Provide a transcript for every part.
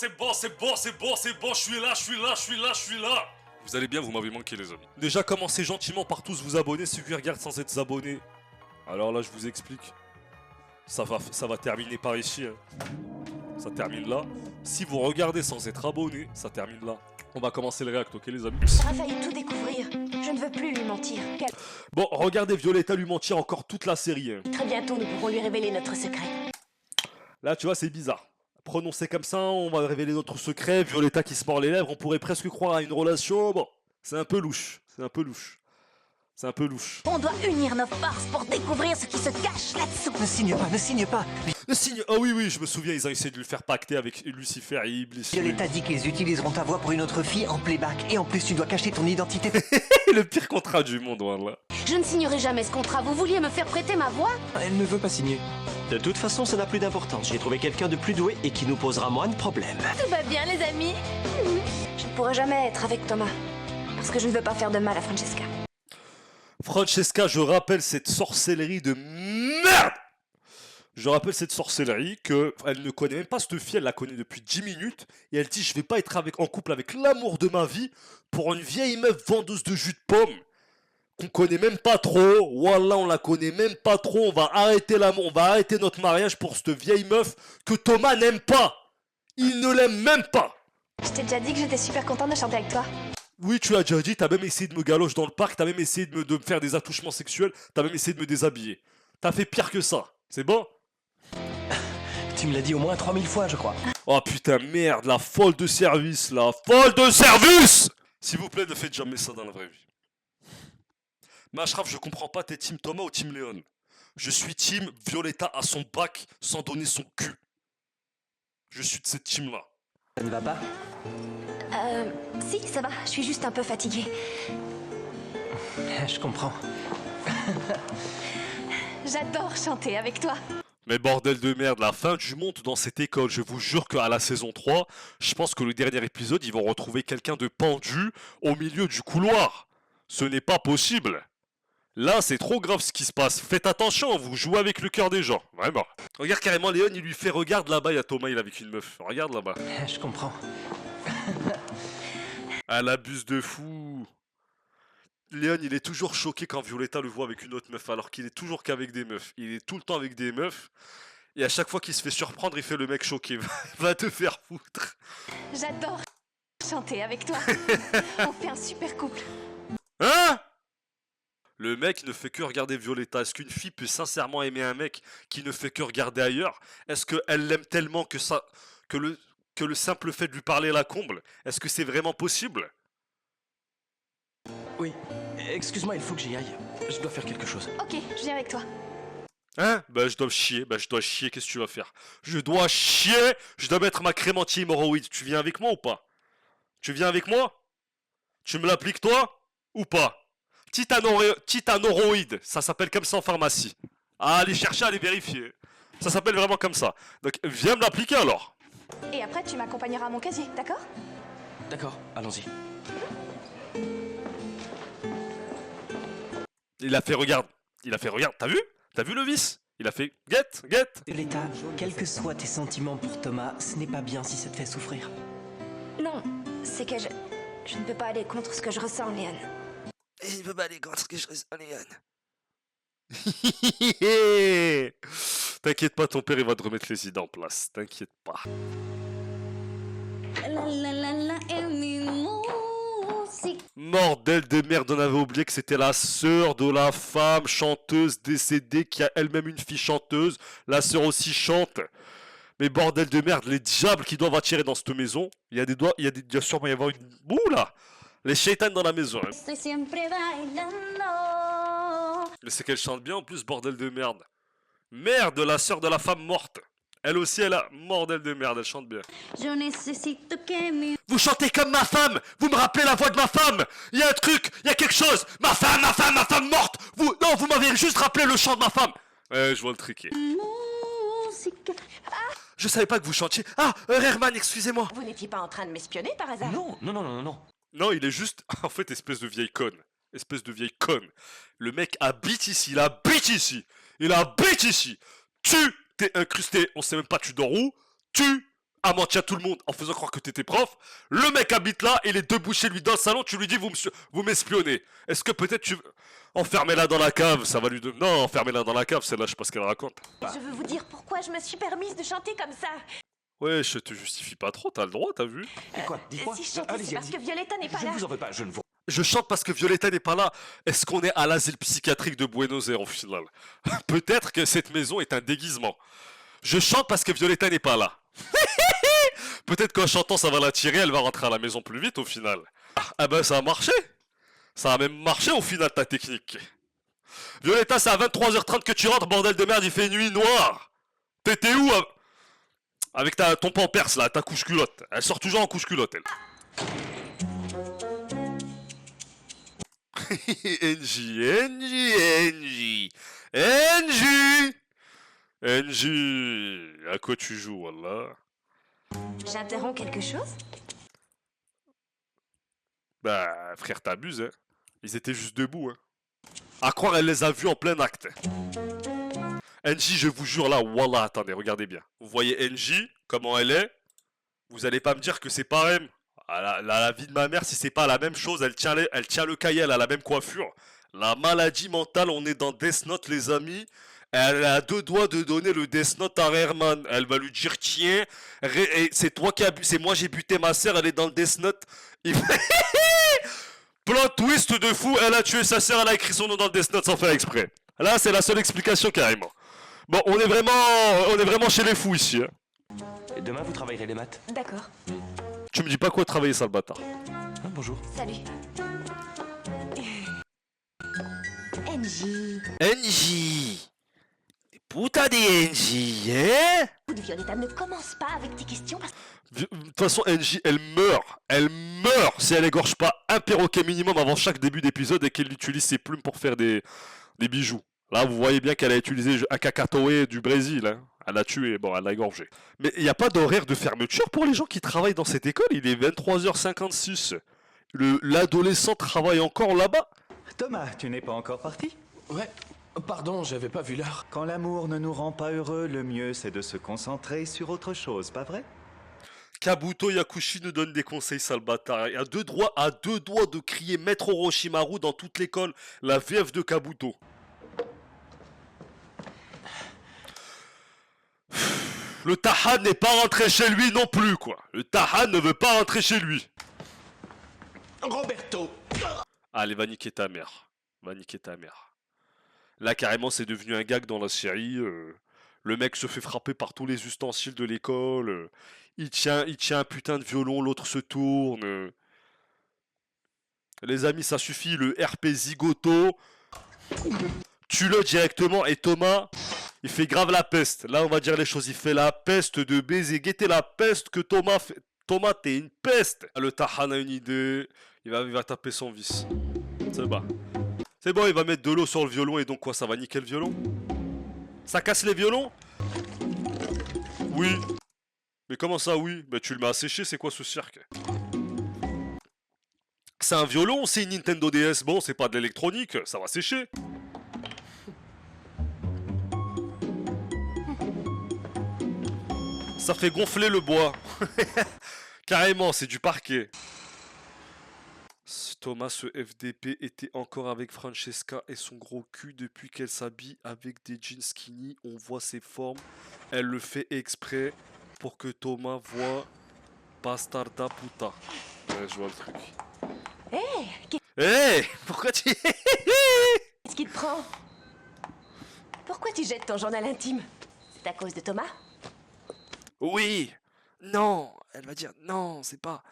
c'est bon, c'est bon, c'est bon, c'est bon, je suis là, je suis là, je suis là, je suis là. Vous allez bien, vous m'avez manqué les amis. Déjà commencez gentiment par tous vous abonner, ceux qui regardent sans être abonnés. Alors là je vous explique. Ça va terminer par ici. Hein. Ça termine là. Si vous regardez sans être abonné, ça termine là. On va commencer le react, ok les amis? On a failli tout découvrir. Je ne veux plus lui mentir. Bon, regardez Violetta lui mentir encore toute la série. Hein. Très bientôt, nous pourrons lui révéler notre secret. Là, tu vois, c'est bizarre. Prononcé comme ça, on va révéler notre secret. Violetta qui se mord les lèvres, on pourrait presque croire à une relation. Bon, c'est un peu louche. C'est un peu louche. C'est un peu louche. On doit unir nos forces pour découvrir ce qui se cache là-dessous. Ne signe pas, ne signe pas. Le signe. Oh oui, oui, je me souviens, ils ont essayé de le faire pacter avec Lucifer et Iblis. Violetta dit qu'ils utiliseront ta voix pour une autre fille en playback. Et en plus, tu dois cacher ton identité. Le pire contrat du monde, voilà. Je ne signerai jamais ce contrat. Vous vouliez me faire prêter ma voix? Elle ne veut pas signer. De toute façon, ça n'a plus d'importance. J'ai trouvé quelqu'un de plus doué et qui nous posera moins de problèmes. Tout va bien, les amis. Je ne pourrai jamais être avec Thomas. Parce que je ne veux pas faire de mal à Francesca. Francesca, je rappelle cette sorcellerie de merde. Je rappelle cette sorcellerie que elle ne connaît même pas cette fille, elle la connaît depuis 10 minutes et elle dit je vais pas être en couple avec l'amour de ma vie pour une vieille meuf vendeuse de jus de pomme qu'on connaît même pas trop. Voilà, on la connaît même pas trop. On va arrêter l'amour, on va arrêter notre mariage pour cette vieille meuf que Thomas n'aime pas. Il ne l'aime même pas. Je t'ai déjà dit que j'étais super contente de chanter avec toi. Oui, tu l'as déjà dit, t'as même essayé de me galocher dans le parc, t'as même essayé de me faire des attouchements sexuels, t'as même essayé de me déshabiller. T'as fait pire que ça, c'est bon? Tu me l'as dit au moins 3000 fois, je crois. Oh putain, merde, la folle de service, la folle de service! S'il vous plaît, ne faites jamais ça dans la vraie vie. Mashraf, je comprends pas, t'es team Thomas ou team Léon? Je suis team Violetta à son bac sans donner son cul. Je suis de cette team-là. Ça ne va pas? Si, ça va. Je suis juste un peu fatiguée. Je comprends. J'adore chanter avec toi. Mais bordel de merde, la fin du monde dans cette école, je vous jure qu'à la saison 3, je pense que le dernier épisode, ils vont retrouver quelqu'un de pendu au milieu du couloir. Ce n'est pas possible. Là, c'est trop grave ce qui se passe. Faites attention, vous jouez avec le cœur des gens. Vraiment. Regarde carrément, Léon, il lui fait regarde là-bas, il y a Thomas, il est avec une meuf. Regarde là-bas. Je comprends. Elle abuse de fou. Léon, il est toujours choqué quand Violetta le voit avec une autre meuf, alors qu'il est toujours qu'avec des meufs. Il est tout le temps avec des meufs. Et à chaque fois qu'il se fait surprendre, il fait le mec choqué. Va te faire foutre. J'adore chanter avec toi. On fait un super couple. Hein? Le mec ne fait que regarder Violetta. Est-ce qu'une fille peut sincèrement aimer un mec qui ne fait que regarder ailleurs? Est-ce qu'elle l'aime tellement que ça, que le simple fait de lui parler la comble? Est-ce que c'est vraiment possible? Oui. Excuse-moi, il faut que j'y aille. Je dois faire quelque chose. Ok, je viens avec toi. Hein? Bah je dois chier, qu'est-ce que tu vas faire? Je dois chier, je dois mettre ma crème anti-hémorroïde. Tu viens avec moi ou pas? Tu viens avec moi? Tu me l'appliques toi? Ou pas? Titanoroïde, ça s'appelle comme ça en pharmacie. Ah, allez chercher, allez vérifier. Ça s'appelle vraiment comme ça. Donc viens me l'appliquer alors. Et après, tu m'accompagneras à mon casier, d'accord? D'accord, allons-y. Il a fait regarde. T'as vu? T'as vu le vice? Il a fait guette. Violetta, quels que soient tes sentiments pour Thomas, ce n'est pas bien si ça te fait souffrir. Non, c'est que je ne peux pas aller contre ce que je ressens, Léon. Il veut pas aller contre ce que je ressens, Léon. T'inquiète pas, ton père il va te remettre les idées en place. T'inquiète pas. Bordel de merde, on avait oublié que c'était la sœur de la femme chanteuse décédée qui a elle-même une fille chanteuse. La sœur aussi chante. Mais bordel de merde, les diables qui doivent attirer dans cette maison. Il y a sûrement y avoir une boue là. Les shaitans dans la maison. Hein. Mais c'est qu'elle chante bien en plus, bordel de merde. Merde, la sœur de la femme morte. Elle aussi, elle a bordel de merde, elle chante bien. Vous chantez comme ma femme. Vous me rappelez la voix de ma femme. Il y a un truc, il y a quelque chose. Ma femme morte. Vous m'avez juste rappelé le chant de ma femme. Je vois le truc. Je savais pas que vous chantiez. Ah, Herman, excusez-moi. Vous n'étiez pas en train de m'espionner par hasard? Non. Non, il est juste... En fait, espèce de vieille conne. Le mec habite ici, il habite ici. Tu t'es incrusté, on sait même pas tu dors où. Tu à mentir à tout le monde en faisant croire que t'étais prof. Le mec habite là, il est debout chez lui dans le salon, tu lui dis vous m'espionnez. Est-ce que peut-être tu... Enfermez-la dans la cave, ça va lui donner... Non, enfermez-la dans la cave, celle-là, je sais pas ce qu'elle raconte. Je veux vous dire pourquoi je me suis permise de chanter comme ça. Ouais, je te justifie pas trop, t'as le droit, t'as vu? Quoi? Dis-moi. Si je chantais, Allez-y, c'est parce allez-y. que Violetta n'est pas Je là. ne vous en veux pas, je ne vous... Je chante parce que Violetta n'est pas là. Est-ce qu'on est à l'asile psychiatrique de Buenos Aires au final? Peut-être que cette maison est un déguisement. Je chante parce que Violetta n'est pas là. Peut-être qu'en chantant ça va l'attirer, elle va rentrer à la maison plus vite au final. Ah ben ça a marché. Ça a même marché au final ta technique. Violetta, c'est à 23h30 que tu rentres, bordel de merde, il fait nuit noire. T'étais où avec ton pampers là, ta couche culotte? Elle sort toujours en couche culotte, elle. NJ, à quoi tu joues, wallah? J'interromps quelque chose? Bah, frère, t'abuses, hein. Ils étaient juste debout, hein. À croire, elle les a vus en plein acte. NJ, je vous jure, là, wallah, attendez, regardez bien. Vous voyez NJ, comment elle est? Vous allez pas me dire que c'est pareil. À la vie de ma mère, si c'est pas la même chose, elle tient le cahier, elle a la même coiffure. La maladie mentale, on est dans Death Note, les amis. Elle a deux doigts de donner le Death Note à Rayman. Elle va lui dire, tiens, c'est toi qui as bu, c'est moi j'ai buté ma sœur, elle est dans le Death Note. Plot twist de fou, elle a tué sa sœur, elle a écrit son nom dans le Death Note sans faire exprès. Là, c'est la seule explication carrément. Bon, on est vraiment chez les fous ici. Hein. Et demain, vous travaillerez les maths. D'accord. Tu me dis pas quoi travailler, sale bâtard. Ah, bonjour. Salut. NJ. NJ. Putain des NJ, hein? Écoute, Violetta, ne commence pas avec tes questions parce que... De toute façon, NJ, elle meurt. Elle meurt si elle égorge pas un perroquet minimum avant chaque début d'épisode et qu'elle utilise ses plumes pour faire des bijoux. Là, vous voyez bien qu'elle a utilisé un cacatoé du Brésil. Hein. Elle l'a tué, bon, elle l'a égorgé. Mais il n'y a pas d'horaire de fermeture pour les gens qui travaillent dans cette école. Il est 23h56. L'adolescent travaille encore là-bas. Thomas, tu n'es pas encore parti? Ouais, pardon, j'avais pas vu l'heure. Quand l'amour ne nous rend pas heureux, le mieux c'est de se concentrer sur autre chose, pas vrai? Kabuto Yakushi nous donne des conseils, sale bâtard. À deux doigts de crier Maître Orochimaru dans toute l'école, la VF de Kabuto. Le Tahan n'est pas rentré chez lui non plus, quoi. Le Tahan ne veut pas rentrer chez lui. Roberto. Allez, va niquer ta mère. Va niquer ta mère. Là, carrément, c'est devenu un gag dans la série. Le mec se fait frapper par tous les ustensiles de l'école. Il tient un putain de violon, l'autre se tourne. Les amis, ça suffit. Le RP zigoto. Tue-le directement. Et Thomas, il fait grave la peste. Là, on va dire les choses. Il fait la peste de baiser. Guettez la peste que Thomas fait. Thomas, t'es une peste. Le Tahan a une idée. Il va taper son vice. C'est bon. C'est bon, il va mettre de l'eau sur le violon et donc quoi, ça va niquer le violon? Ça casse les violons? Oui. Mais comment ça, oui? Bah tu le mets à sécher, c'est quoi ce cirque? C'est un violon, c'est une Nintendo DS, bon, c'est pas de l'électronique, ça va sécher. Ça fait gonfler le bois. Carrément, c'est du parquet. Thomas, ce FDP, était encore avec Francesca et son gros cul depuis qu'elle s'habille avec des jeans skinny. On voit ses formes. Elle le fait exprès pour que Thomas voit Bastarda puta. Ouais, je vois le truc. Hé, pourquoi tu... Qu'est-ce qui te prend? Pourquoi tu jettes ton journal intime? C'est à cause de Thomas? Oui. Non. Elle va dire non, c'est pas...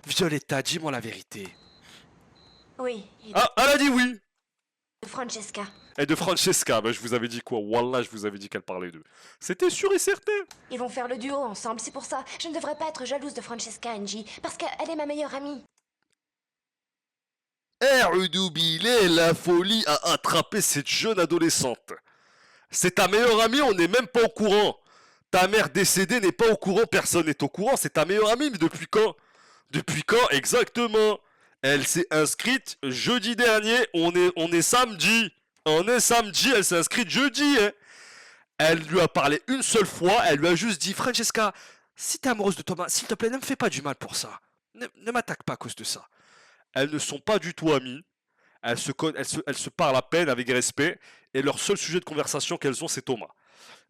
Violetta, dis-moi la vérité. Oui, et Ah, elle a dit oui. de Francesca. Et de Francesca, bah, je vous avais dit quoi? Wallah, je vous avais dit qu'elle parlait d'eux. C'était sûr et certain. Ils vont faire le duo ensemble, c'est pour ça. Je ne devrais pas être jalouse de Francesca, NJ, parce qu'elle est ma meilleure amie. Redoublé, la folie a attrapé cette jeune adolescente. C'est ta meilleure amie, on n'est même pas au courant. Ta mère décédée n'est pas au courant, personne n'est au courant. C'est ta meilleure amie, mais depuis quand? Depuis quand exactement? Elle s'est inscrite jeudi dernier, on est samedi. On est samedi, elle s'est inscrite jeudi. Hein. Elle lui a parlé une seule fois, elle lui a juste dit Francesca, Si t'es amoureuse de Thomas, s'il te plaît, ne me fais pas du mal pour ça. Ne m'attaque pas à cause de ça. Elles ne sont pas du tout amies. Elles se parlent à peine avec respect. Et leur seul sujet de conversation qu'elles ont, c'est Thomas.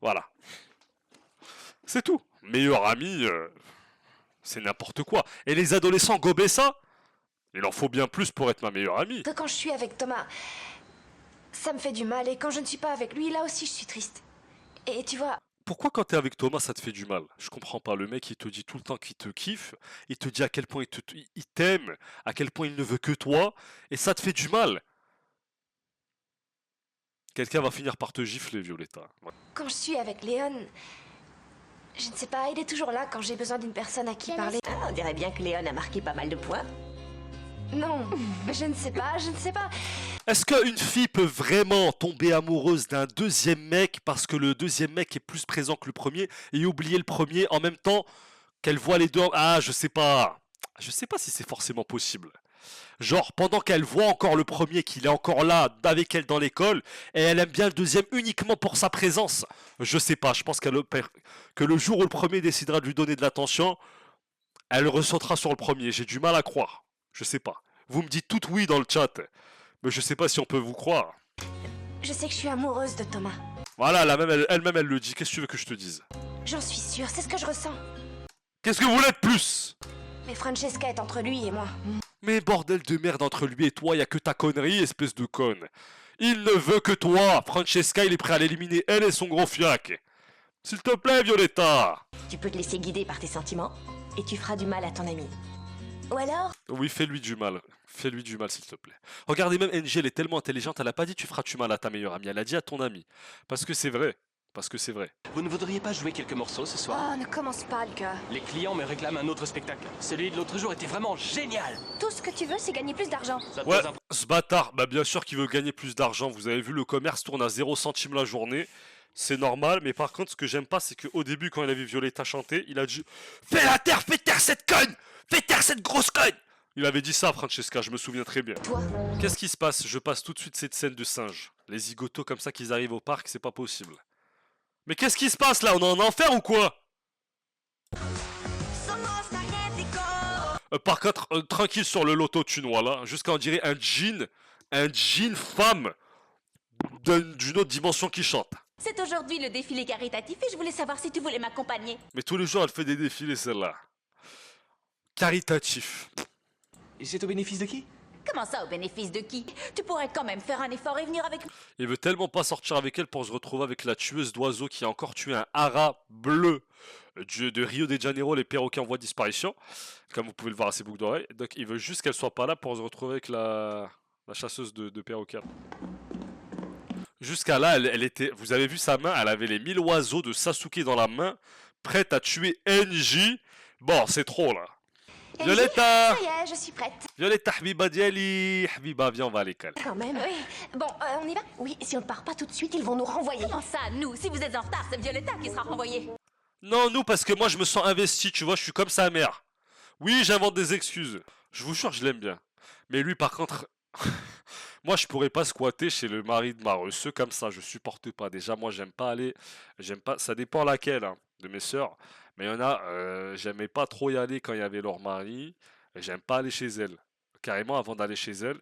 Voilà. C'est tout. Meilleur ami, c'est n'importe quoi. Et les adolescents gobaient ça? Il en faut bien plus pour être ma meilleure amie. Que quand je suis avec Thomas, ça me fait du mal. Et quand je ne suis pas avec lui, là aussi, je suis triste. Et tu vois, Pourquoi quand t'es avec Thomas, ça te fait du mal? Je comprends pas. Le mec, il te dit tout le temps qu'il te kiffe. Il te dit à quel point il t'aime, à quel point il ne veut que toi. Et ça te fait du mal. Quelqu'un va finir par te gifler, Violetta. Ouais. quand je suis avec Léon, je ne sais pas, il est toujours là quand j'ai besoin d'une personne à qui parler. Ah, on dirait bien que Léon a marqué pas mal de points. Non, je ne sais pas, je ne sais pas. Est-ce qu'une fille peut vraiment tomber amoureuse d'un deuxième mec parce que le deuxième mec est plus présent que le premier et oublier le premier en même temps qu'elle voit les deux Ah, je sais pas. Je sais pas si c'est forcément possible. Genre, pendant qu'elle voit encore le premier, qu'il est encore là avec elle dans l'école, et elle aime bien le deuxième uniquement pour sa présence. Je sais pas, je pense que le jour où le premier décidera de lui donner de l'attention, elle ressautera sur le premier. J'ai du mal à croire. Je sais pas. Vous me dites tout oui dans le chat, mais je sais pas si on peut vous croire. Je sais que je suis amoureuse de Thomas. Voilà, elle-même, elle le dit. Qu'est-ce que tu veux que je te dise? J'en suis sûre, c'est ce que je ressens. Qu'est-ce que vous voulez de plus? Mais Francesca est entre lui et moi. Mais bordel de merde, entre lui et toi, y a que ta connerie, espèce de conne. Il ne veut que toi. Francesca, il est prêt à l'éliminer, elle et son gros fiac. S'il te plaît, Violetta. Tu peux te laisser guider par tes sentiments et tu feras du mal à ton ami. Ou alors, Oui, fais-lui du mal. Fais-lui du mal, s'il te plaît. Regardez, même Angie, elle est tellement intelligente, elle a pas dit tu feras du mal à ta meilleure amie, elle a dit à ton ami. Parce que c'est vrai. Parce que c'est vrai. Vous ne voudriez pas jouer quelques morceaux ce soir? Oh, ne commence pas, Lucas. Les clients me réclament un autre spectacle. Celui de l'autre jour était vraiment génial. Tout ce que tu veux, c'est gagner plus d'argent. Ça te Ouais, pose un ce bâtard, bah bien sûr qu'il veut gagner plus d'argent. Vous avez vu, le commerce tourne à 0 centime la journée. C'est normal, mais par contre, ce que j'aime pas, c'est qu'au début, quand il a vu Violetta chanter, il a dit fais taire cette conne! Fais taire cette grosse conne! Il avait dit ça à Francesca, je me souviens très bien. Toi, Qu'est-ce qui se passe? Je passe tout de suite cette scène de singe. Les zigotos comme ça qu'ils arrivent au parc, c'est pas possible. Mais qu'est-ce qui se passe là? On est en enfer ou quoi? Par contre, tranquille sur le loto tunois là, jusqu'à on dirait un jean femme d'une autre dimension qui chante. c'est aujourd'hui le défilé caritatif et je voulais savoir si tu voulais m'accompagner. Mais tous les jours elle fait des défilés celle-là. Caritatif. Et c'est au bénéfice de qui? Comment ça, au bénéfice de qui? Tu pourrais quand même faire un effort et venir avec moi. Il veut tellement pas sortir avec elle pour se retrouver avec la tueuse d'oiseaux qui a encore tué un hara bleu de Rio de Janeiro, les perroquets en voie de disparition. Comme vous pouvez le voir à ses boucles d'oreilles. Donc il veut juste qu'elle soit pas là pour se retrouver avec la chasseuse de perroquets. Jusqu'à là, elle était. Vous avez vu sa main, elle avait les 1000 oiseaux de Sasuke dans la main, prête à tuer Enji. Bon, c'est trop là. Violetta! ça y est, je suis prête. Violetta, Habiba Diali. Habiba, viens, on va à l'école. Quand même. Oui, bon, on y va? Oui, si on ne part pas tout de suite, ils vont nous renvoyer. Comment ça, nous? Si vous êtes en retard, c'est Violetta qui sera renvoyée. Non, nous, parce que moi, je me sens investi, tu vois, je suis comme sa mère. Oui, j'invente des excuses. Je vous jure, je l'aime bien. Mais lui, par contre, moi, je pourrais pas squatter chez le mari de ma resseuse comme ça, je supporte pas. Déjà, moi, j'aime pas aller, j'aime pas, ça dépend laquelle, hein, de mes sœurs. Mais il y en a, j'aimais pas trop y aller quand il y avait leur mari. Et j'aime pas aller chez elle. Carrément, avant d'aller chez elle,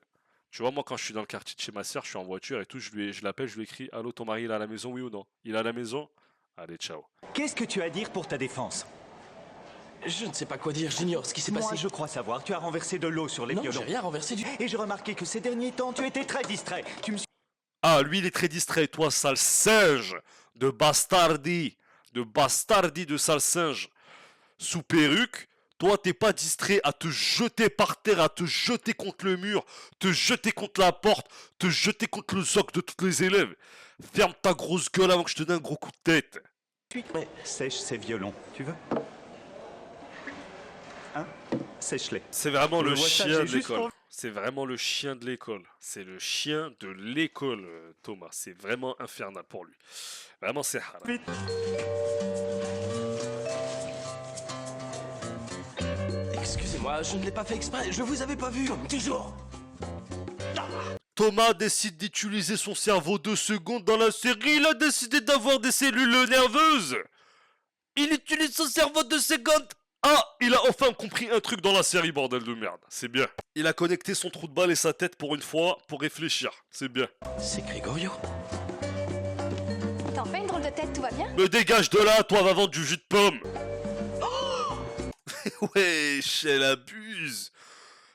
tu vois, moi, quand je suis dans le quartier de chez ma sœur, je suis en voiture et tout, je l'appelle, je lui écris, allô, ton mari, il est à la maison, oui ou non? Il est à la maison? Allez, ciao. Qu'est-ce que tu as à dire pour ta défense? Je ne sais pas quoi dire, j'ignore ce qui s'est Moi, passé. je crois savoir. Tu as renversé de l'eau sur les Non, j'ai violons. rien renversé du... Et j'ai remarqué que ces derniers temps, tu étais très distrait. Tu me Ah, lui, il est très distrait. Toi, sale singe de bastardi de sale singe sous perruque. Toi, t'es pas distrait à te jeter par terre, à te jeter contre le mur, te jeter contre la porte, te jeter contre le socle de tous les élèves. Ferme ta grosse gueule avant que je te donne un gros coup de tête. Mais sèche ces violons. Tu veux? Hein? Sèche-les. C'est vraiment le Je vois ça, chien j'ai de juste l'école. pour- C'est vraiment le chien de l'école. C'est le chien de l'école, Thomas. C'est vraiment infernal pour lui. Vraiment, c'est haram. excusez-moi, je ne l'ai pas fait exprès, je vous avais pas vu. Comme toujours. Thomas décide d'utiliser son cerveau 2 secondes dans la série. Il a décidé d'avoir des cellules nerveuses. Il utilise son cerveau 2 secondes. Ah, il a enfin compris un truc dans la série, bordel de merde. C'est bien. Il a connecté son trou de balle et sa tête pour une fois, pour réfléchir. C'est bien. C'est Gregorio. T'en fais une drôle de tête, tout va bien? Me dégage de là, toi, va vendre du jus de pomme. Wesh, elle abuse.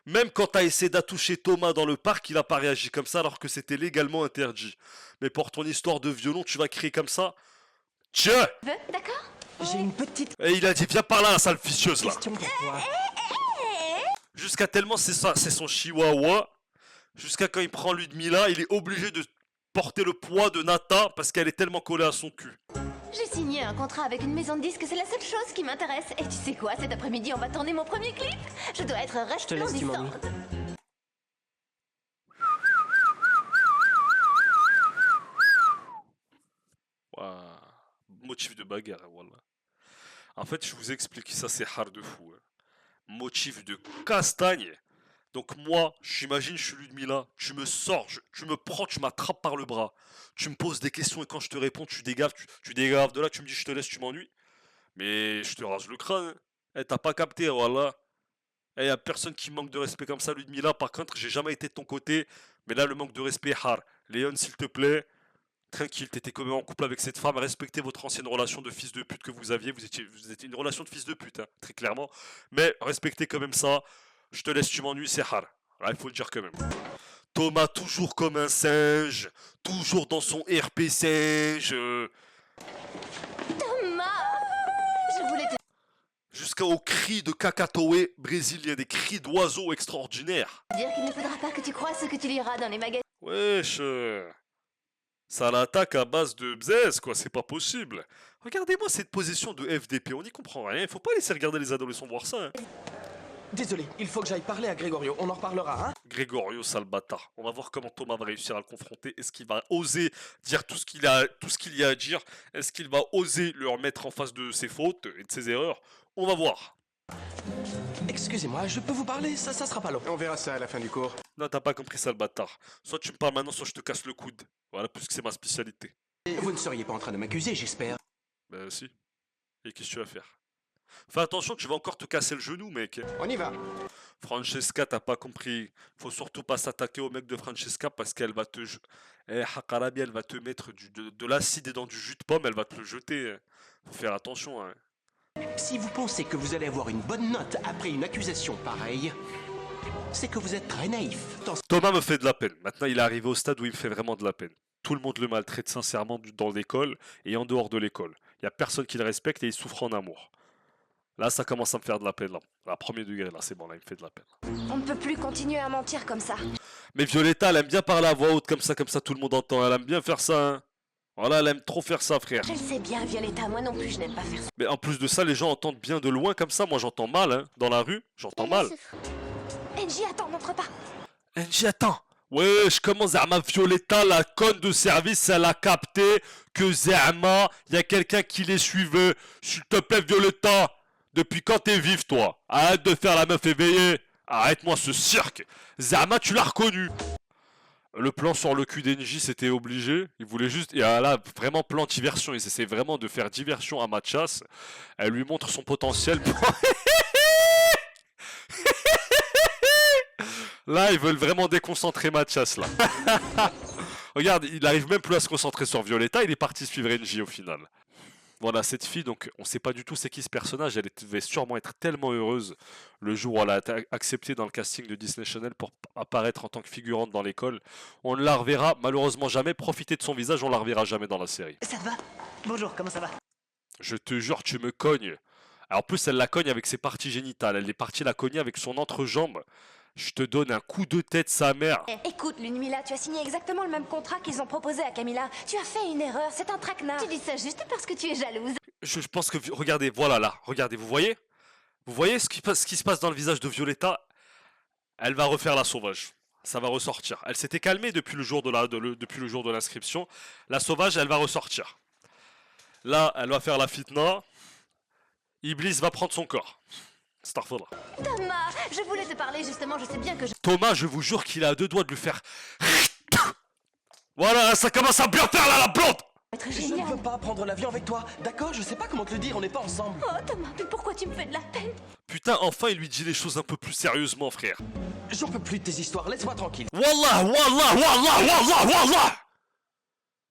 Même quand t'as essayé d'attoucher Thomas dans le parc, il a pas réagi comme ça alors que c'était légalement interdit. Mais pour ton histoire de violon, tu vas crier comme ça. Tiens! Veux, d'accord? J'ai une petite Et il a dit, viens par là, la sale ficieuse là. question pour toi. Jusqu'à tellement c'est ça, c'est son chihuahua. Jusqu'à quand il prend Ludmilla, il est obligé de porter le poids de Nata parce qu'elle est tellement collée à son cul. J'ai signé un contrat avec une maison de disques, c'est la seule chose qui m'intéresse. Et tu sais quoi, cet après-midi, on va tourner mon premier clip. Je dois être te laisse, tu m'ennuies. resplendissante. Ouah. Motif de bagarre, voilà. En fait, je vous explique, ça c'est hard de fou. Hein. Motif de castagne. Donc moi, j'imagine, je suis Ludmilla, tu me sors, tu me prends, tu m'attrapes par le bras, tu me poses des questions et quand je te réponds, tu dégaves, tu dégaves de là, tu me dis je te laisse, tu m'ennuies. Mais je te rase le crâne. Hein. Eh, t'as pas capté, voilà. Eh, y a personne qui manque de respect comme ça, Ludmilla. Par contre, j'ai jamais été de ton côté. Mais là, le manque de respect, hard. Léon, s'il te plaît, tranquille, t'étais quand même en couple avec cette femme. Respectez votre ancienne relation de fils de pute que vous aviez. Vous étiez une relation de fils de pute, hein, très clairement. Mais respectez quand même ça. Je te laisse, tu m'ennuies, c'est hard. Il faut le dire quand même. Thomas, toujours comme un singe. Toujours dans son RP singe. Thomas! Je voulais te Jusqu'au cri de cacatoé brésilien, des cris d'oiseaux extraordinaires. dire qu'il ne faudra pas que tu croies ce que tu liras dans les magazines. Wesh, ça l'attaque à base de bzès, quoi, c'est pas possible. Regardez-moi cette position de FDP, on n'y comprend rien, faut pas laisser regarder les adolescents voir ça. Hein. Désolé, il faut que j'aille parler à Gregorio. On en reparlera, hein? Grégorio, sale bâtard. On va voir comment Thomas va réussir à le confronter. Est-ce qu'il va oser dire tout ce qu'il y a à dire? Est-ce qu'il va oser le remettre en face de ses fautes et de ses erreurs? On va voir. Excusez-moi, je peux vous parler? Ça sera pas long. On verra ça à la fin du cours. Non, t'as pas compris ça, le bâtard. Soit tu me parles maintenant, soit je te casse le coude. Voilà, puisque c'est ma spécialité. Vous ne seriez pas en train de m'accuser, j'espère. Bah si. Et qu'est-ce que tu vas faire? Fais attention, tu vas encore te casser le genou, mec. On y va. Francesca, t'as pas compris. Faut surtout pas s'attaquer au mec de Francesca parce qu'elle va te... Hakarabi, elle va te mettre de l'acide et dans du jus de pomme, elle va te le jeter. Faut faire attention, hein. Si vous pensez que vous allez avoir une bonne note après une accusation pareille, c'est que vous êtes très naïf. Thomas me fait de la peine. Maintenant, il est arrivé au stade où il me fait vraiment de la peine. Tout le monde le maltraite sincèrement dans l'école et en dehors de l'école. Il y a personne qui le respecte et il souffre en amour. Là, ça commence à me faire de la peine, là. À premier degré, là, c'est bon, là, il me fait de la peine. On ne peut plus continuer à mentir comme ça. Mais Violetta, elle aime bien parler à voix haute, comme ça, tout le monde entend. Elle aime bien faire ça, hein. Voilà, elle aime trop faire ça, frère. Je le sais bien, Violetta, moi non plus, je n'aime pas faire ça. Mais en plus de ça, les gens entendent bien de loin comme ça. Moi, j'entends mal, hein. Dans la rue, j'entends mal. Angie, attends, n'entre pas. Angie, attends. Ouais, je commence à ma Violetta, la conne de service, elle a capté que Zerma, il y a quelqu'un qui les suivait. S'il te plaît, Violetta, depuis quand t'es vive, toi? Arrête de faire la meuf éveillée. Arrête-moi ce cirque. Zerma, tu l'as reconnu. Le plan sur le cul d'Engie, c'était obligé. Il voulait juste... Et là, vraiment plan diversion. Ils essaient vraiment de faire diversion à Mathias. Elle lui montre son potentiel. Là, ils veulent vraiment déconcentrer Mathias, là. Regarde, il arrive même plus à se concentrer sur Violetta. Il est parti suivre Engie au final. Voilà, cette fille, donc, on sait pas du tout c'est qui ce personnage. Elle devait sûrement être tellement heureuse le jour où elle a été acceptée dans le casting de Disney Channel pour apparaître en tant que figurante dans l'école. On ne la reverra malheureusement jamais. Profiter de son visage, on la reverra jamais dans la série. Ça te va? Bonjour, comment ça va? Je te jure, tu me cognes. Alors, en plus, elle la cogne avec ses parties génitales. Elle est partie la cogner avec son entrejambe. Je te donne un coup de tête, sa mère. Écoute, Ludmilla, tu as signé exactement le même contrat qu'ils ont proposé à Camilla. Tu as fait une erreur, c'est un traquenard. Tu dis ça juste parce que tu es jalouse. Je pense que... Regardez, voilà là. Regardez, vous voyez? Vous voyez ce qui se passe dans le visage de Violetta? Elle va refaire la sauvage. Ça va ressortir. Elle s'était calmée depuis le jour de l'inscription. La sauvage, elle va ressortir. Là, elle va faire la fitna. Iblis va prendre son corps. Starfall. Thomas, je voulais te parler justement, je sais bien que je... Thomas, je vous jure qu'il a à deux doigts de lui faire... Voilà, ça commence à bien faire là, la plante. Être Je ne génial. veux pas prendre l'avion avec toi, d'accord? Je sais pas comment te le dire, on n'est pas ensemble. Oh Thomas, mais pourquoi tu me fais de la peine? Putain, enfin il lui dit les choses un peu plus sérieusement, frère. J'en peux plus de tes histoires, laisse-moi tranquille. Wallah, wallah, wallah, wallah, wallah.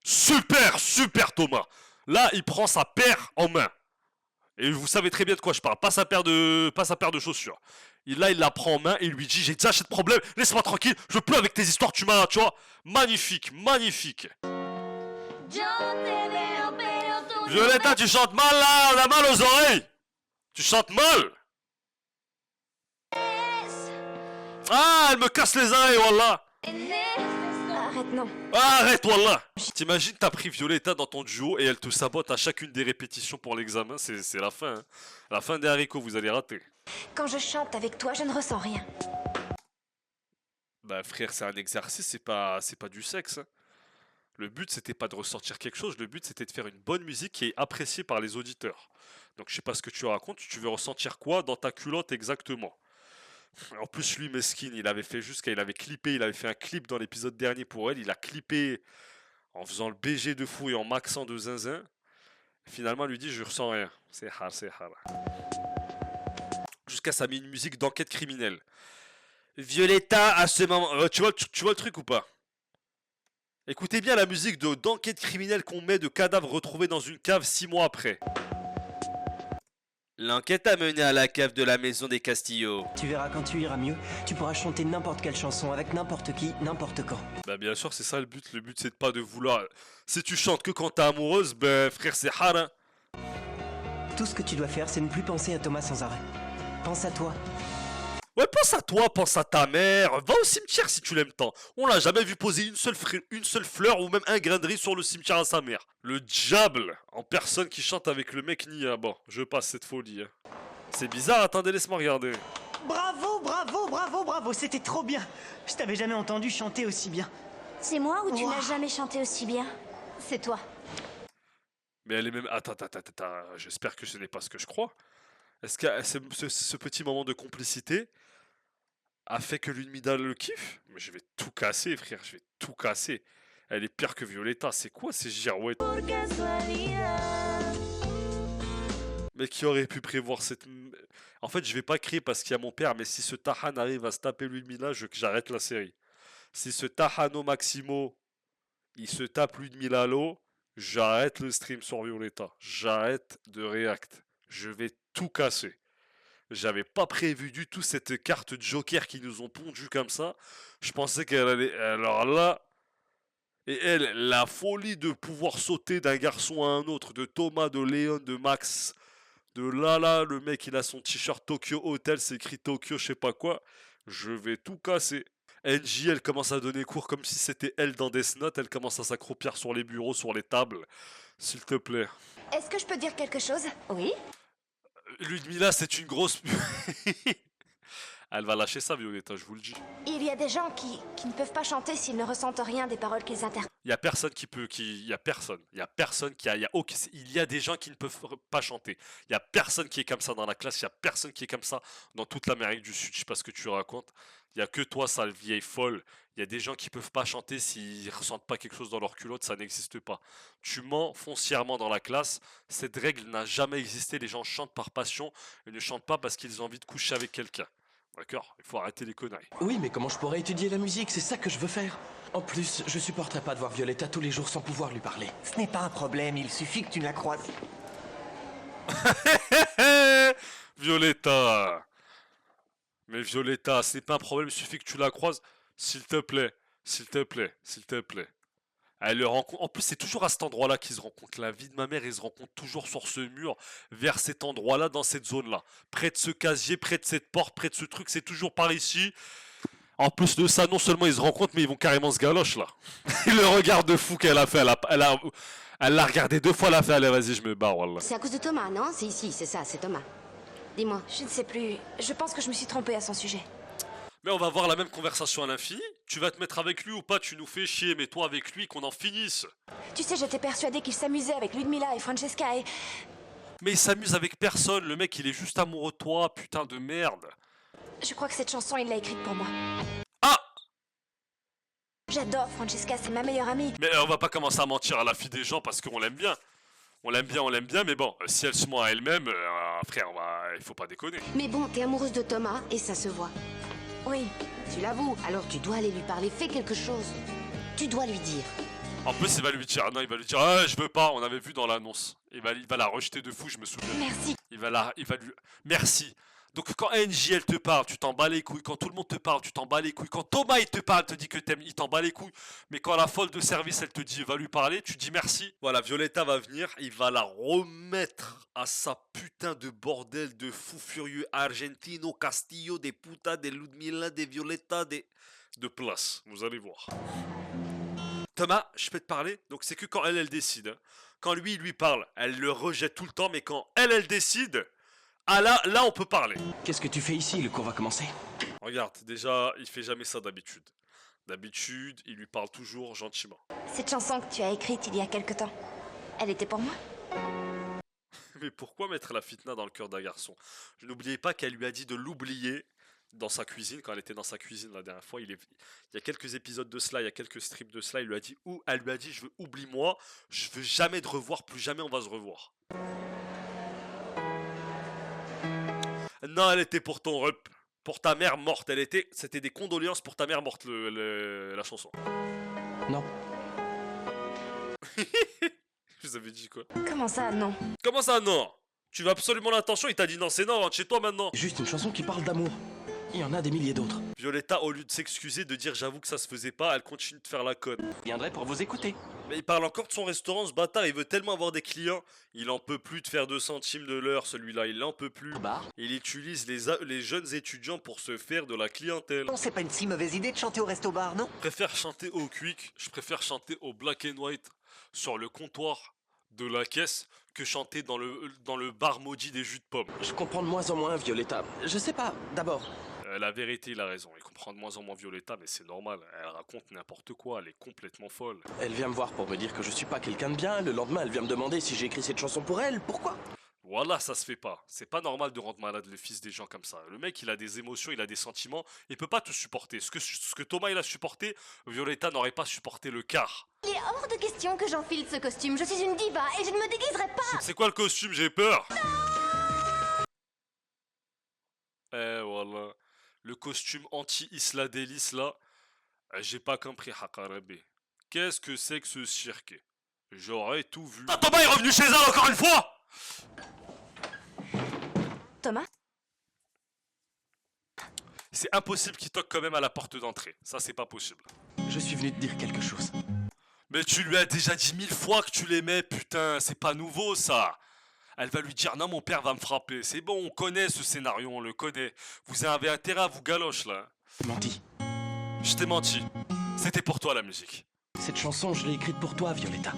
Super, super Thomas. Là, il prend sa paire en main. Et vous savez très bien de quoi je parle, pas sa paire de chaussures. Là, il la prend en main et il lui dit, j'ai déjà assez de problèmes, laisse-moi tranquille, je veux plus avec tes histoires, tu m'as, tu vois. Magnifique, magnifique. Violetta, tu chantes mal là, on a mal aux oreilles. Tu chantes mal. Ah, elle me casse les oreilles, wallah. Arrête, non. Ah, arrête, wallah. T'imagines, t'as pris Violetta dans ton duo et elle te sabote à chacune des répétitions pour l'examen, c'est la fin. Hein. La fin des haricots, vous allez rater. Quand je chante avec toi, je ne ressens rien. Bah frère, c'est un exercice, c'est pas du sexe. Hein. Le but, c'était pas de ressortir quelque chose, le but, c'était de faire une bonne musique qui est appréciée par les auditeurs. Donc je sais pas ce que tu racontes, tu veux ressentir quoi dans ta culotte exactement. En plus, lui, mesquine, il avait fait jusqu'à... Il avait clippé, il avait fait un clip dans l'épisode dernier pour elle, il a clippé en faisant le BG de fou et en maxant de zinzin. Finalement, elle lui dit, je ressens rien. C'est hard, c'est hard. Jusqu'à ça a mis une musique d'enquête criminelle. Violetta, à ce moment... tu vois le truc ou pas? Écoutez bien la musique d'enquête criminelle qu'on met de cadavres retrouvés dans une cave 6 mois après. L'enquête a mené à la cave de la maison des Castillo. Tu verras quand tu iras mieux, tu pourras chanter n'importe quelle chanson avec n'importe qui, n'importe quand. Bah bien sûr, c'est ça le but. Le but, c'est de pas de vouloir... Si tu chantes que quand t'es amoureuse, ben frère, c'est hard, hein. Tout ce que tu dois faire, c'est ne plus penser à Thomas sans arrêt. Pense à toi. Ouais, pense à toi, pense à ta mère. Va au cimetière si tu l'aimes tant. On l'a jamais vu poser une seule fleur ou même un grain de riz sur le cimetière à sa mère. Le diable en personne qui chante avec le mec Nia. Bon, je passe cette folie. Hein. C'est bizarre, attendez, laisse-moi regarder. Bravo, bravo, bravo, bravo, c'était trop bien. Je t'avais jamais entendu chanter aussi bien. C'est moi ou tu Wow. n'as jamais chanté aussi bien? C'est toi. Mais elle est même... Attends, j'espère que ce n'est pas ce que je crois. Est-ce que ce petit moment de complicité a fait que Ludmilla le kiffe? Mais je vais tout casser, frère, je vais tout casser. Elle est pire que Violetta, c'est quoi ces girouettes? Mais qui aurait pu prévoir cette... En fait, je vais pas crier parce qu'il y a mon père, mais si ce Tahan arrive à se taper Ludmilla, j'arrête la série. Si ce Tahano Maximo, il se tape Ludmilla l'eau, j'arrête le stream sur Violetta. J'arrête de react. Je vais tout casser. J'avais pas prévu du tout cette carte Joker qui nous ont pondu comme ça. Je pensais qu'elle allait... Alors là... Et elle, la folie de pouvoir sauter d'un garçon à un autre, de Thomas, de Léon, de Max, de Lala, le mec il a son t-shirt Tokyo Hotel, c'est écrit Tokyo, je sais pas quoi. Je vais tout casser. NJ, elle commence à donner cours comme si c'était elle dans Death Note, elle commence à s'accroupir sur les bureaux, sur les tables. S'il te plaît. Est-ce que je peux dire quelque chose? Oui? Ludmilla, c'est une grosse... Elle va lâcher ça, Violetta, je vous le dis. Il y a des gens qui ne peuvent pas chanter s'ils ne ressentent rien des paroles qu'ils interprètent. Il y a personne qui peut, il y a personne qui a, il y a des gens qui ne peuvent pas chanter. Il y a personne qui est comme ça dans la classe, il y a personne qui est comme ça dans toute l'Amérique du Sud, je sais pas ce que tu racontes. Il y a que toi, sale vieille folle. Il y a des gens qui peuvent pas chanter s'ils ressentent pas quelque chose dans leur culotte, ça n'existe pas. Tu mens foncièrement dans la classe, cette règle n'a jamais existé, les gens chantent par passion et ne chantent pas parce qu'ils ont envie de coucher avec quelqu'un. D'accord? Il faut arrêter les conneries. Oui, mais comment je pourrais étudier la musique? C'est ça que je veux faire. En plus, je supporterais pas de voir Violetta tous les jours sans pouvoir lui parler. Ce n'est pas un problème, il suffit que tu la croises. Violetta! Mais Violetta, ce n'est pas un problème, il suffit que tu la croises. S'il te plaît, s'il te plaît, s'il te plaît. Elle le rencontre. En plus, c'est toujours à cet endroit-là qu'ils se rencontrent. La vie de ma mère, ils se rencontrent toujours sur ce mur, vers cet endroit-là, dans cette zone-là. Près de ce casier, près de cette porte, près de ce truc, c'est toujours par ici. En plus de ça, non seulement ils se rencontrent, mais ils vont carrément se galoche là. Le regard de fou qu'elle a fait, elle l'a regardé 2 fois, elle a fait, allez, vas-y, je me barre, wallah. C'est à cause de Thomas, non? C'est ici, c'est ça, c'est Thomas. Dis-moi. Je ne sais plus. Je pense que je me suis trompée à son sujet. Mais on va avoir la même conversation à l'infini. Tu vas te mettre avec lui ou pas, tu nous fais chier, mais toi avec lui, qu'on en finisse. Tu sais, j'étais persuadée qu'il s'amusait avec Ludmilla et Francesca et... Mais il s'amuse avec personne, le mec il est juste amoureux de toi, putain de merde. Je crois que cette chanson, il l'a écrite pour moi. Ah! J'adore Francesca, c'est ma meilleure amie. Mais on va pas commencer à mentir à la fille des gens parce qu'on l'aime bien. On l'aime bien, mais bon, si elle se ment à elle-même, frère, il faut pas déconner. Mais bon, t'es amoureuse de Thomas et ça se voit. Oui, Tu l'avoues, alors tu dois aller lui parler, fais quelque chose. Tu dois lui dire. En plus, il va lui dire, non, il va lui dire, ah, je veux pas, on avait vu dans l'annonce. Il va la rejeter de fou, je me souviens. merci. Il va lui, merci. Donc quand NJ elle te parle, tu t'en bats les couilles. Quand tout le monde te parle, tu t'en bats les couilles. Quand Thomas il te parle, te dit que t'aimes, il t'en bat les couilles. Mais quand la folle de service elle te dit va lui parler, tu dis merci. Voilà, Violetta va venir, il va la remettre à sa putain de bordel de fou furieux Argentino Castillo, des putas, des Ludmilla, des Violetta, de place. Vous allez voir. Thomas, je peux te parler? Donc c'est que quand elle décide. Hein. Quand lui il lui parle, elle le rejette tout le temps, mais quand elle décide. Ah là on peut parler. Qu'est-ce que tu fais ici? Le cours va commencer. Regarde, déjà, il fait jamais ça d'habitude. D'habitude, il lui parle toujours gentiment. Cette chanson que tu as écrite il y a quelque temps, elle était pour moi? Mais pourquoi mettre la fitna dans le cœur d'un garçon? Je n'oubliais pas qu'elle lui a dit de l'oublier dans sa cuisine, quand elle était dans sa cuisine la dernière fois. Il y a quelques épisodes de cela, il y a quelques strips de cela, elle lui a dit, je veux oublie-moi, je veux jamais te revoir, plus jamais on va se revoir. Non, elle était pour ton rep, pour ta mère morte. C'était des condoléances pour ta mère morte, la chanson. Non. Je vous avais dit quoi? Comment ça, non? Comment ça, non? Tu veux absolument l'attention, il t'a dit non, c'est non, rentre chez toi maintenant. Juste une chanson qui parle d'amour. Il y en a des milliers d'autres. Violetta, au lieu de s'excuser, de dire j'avoue que ça se faisait pas, elle continue de faire la conne. Je viendrai pour vous écouter. Mais il parle encore de son restaurant, ce bâtard, il veut tellement avoir des clients. Il en peut plus de faire 2 centimes de l'heure, celui-là, il en peut plus. Bar. Il utilise les jeunes étudiants pour se faire de la clientèle. Non, c'est pas une si mauvaise idée de chanter au resto-bar, non? Je préfère chanter au quick, je préfère chanter au black and white, sur le comptoir de la caisse, que chanter dans le bar maudit des jus de pommes. Je comprends de moins en moins, Violetta. Je sais pas, d'abord. La vérité, il a raison. Il comprend de moins en moins Violetta, mais c'est normal. Elle raconte n'importe quoi, elle est complètement folle. Elle vient me voir pour me dire que je suis pas quelqu'un de bien. Le lendemain, elle vient me demander si j'ai écrit cette chanson pour elle. Pourquoi? Voilà, ça se fait pas. C'est pas normal de rendre malade le fils des gens comme ça. Le mec, il a des émotions, il a des sentiments, il peut pas te supporter. Ce que Thomas, il a supporté, Violetta n'aurait pas supporté le quart. Il est hors de question que j'enfile ce costume. Je suis une diva et je ne me déguiserai pas. C'est quoi le costume? J'ai peur. Voilà. Le costume anti-Isla Délice, là, j'ai pas compris, Hakarabe. Qu'est-ce que c'est que ce cirque? J'aurais tout vu. Ah, Thomas est revenu chez elle encore une fois! Thomas? C'est impossible qu'il toque quand même à la porte d'entrée. Ça, c'est pas possible. Je suis venu te dire quelque chose. Mais tu lui as déjà dit 1000 fois que tu l'aimais, putain, c'est pas nouveau, ça. Elle va lui dire, non, mon père va me frapper. C'est bon, on connaît ce scénario, on le connaît. Vous avez intérêt à vous galoche, là. Menti. Je t'ai menti. C'était pour toi, la musique. Cette chanson, je l'ai écrite pour toi, Violetta.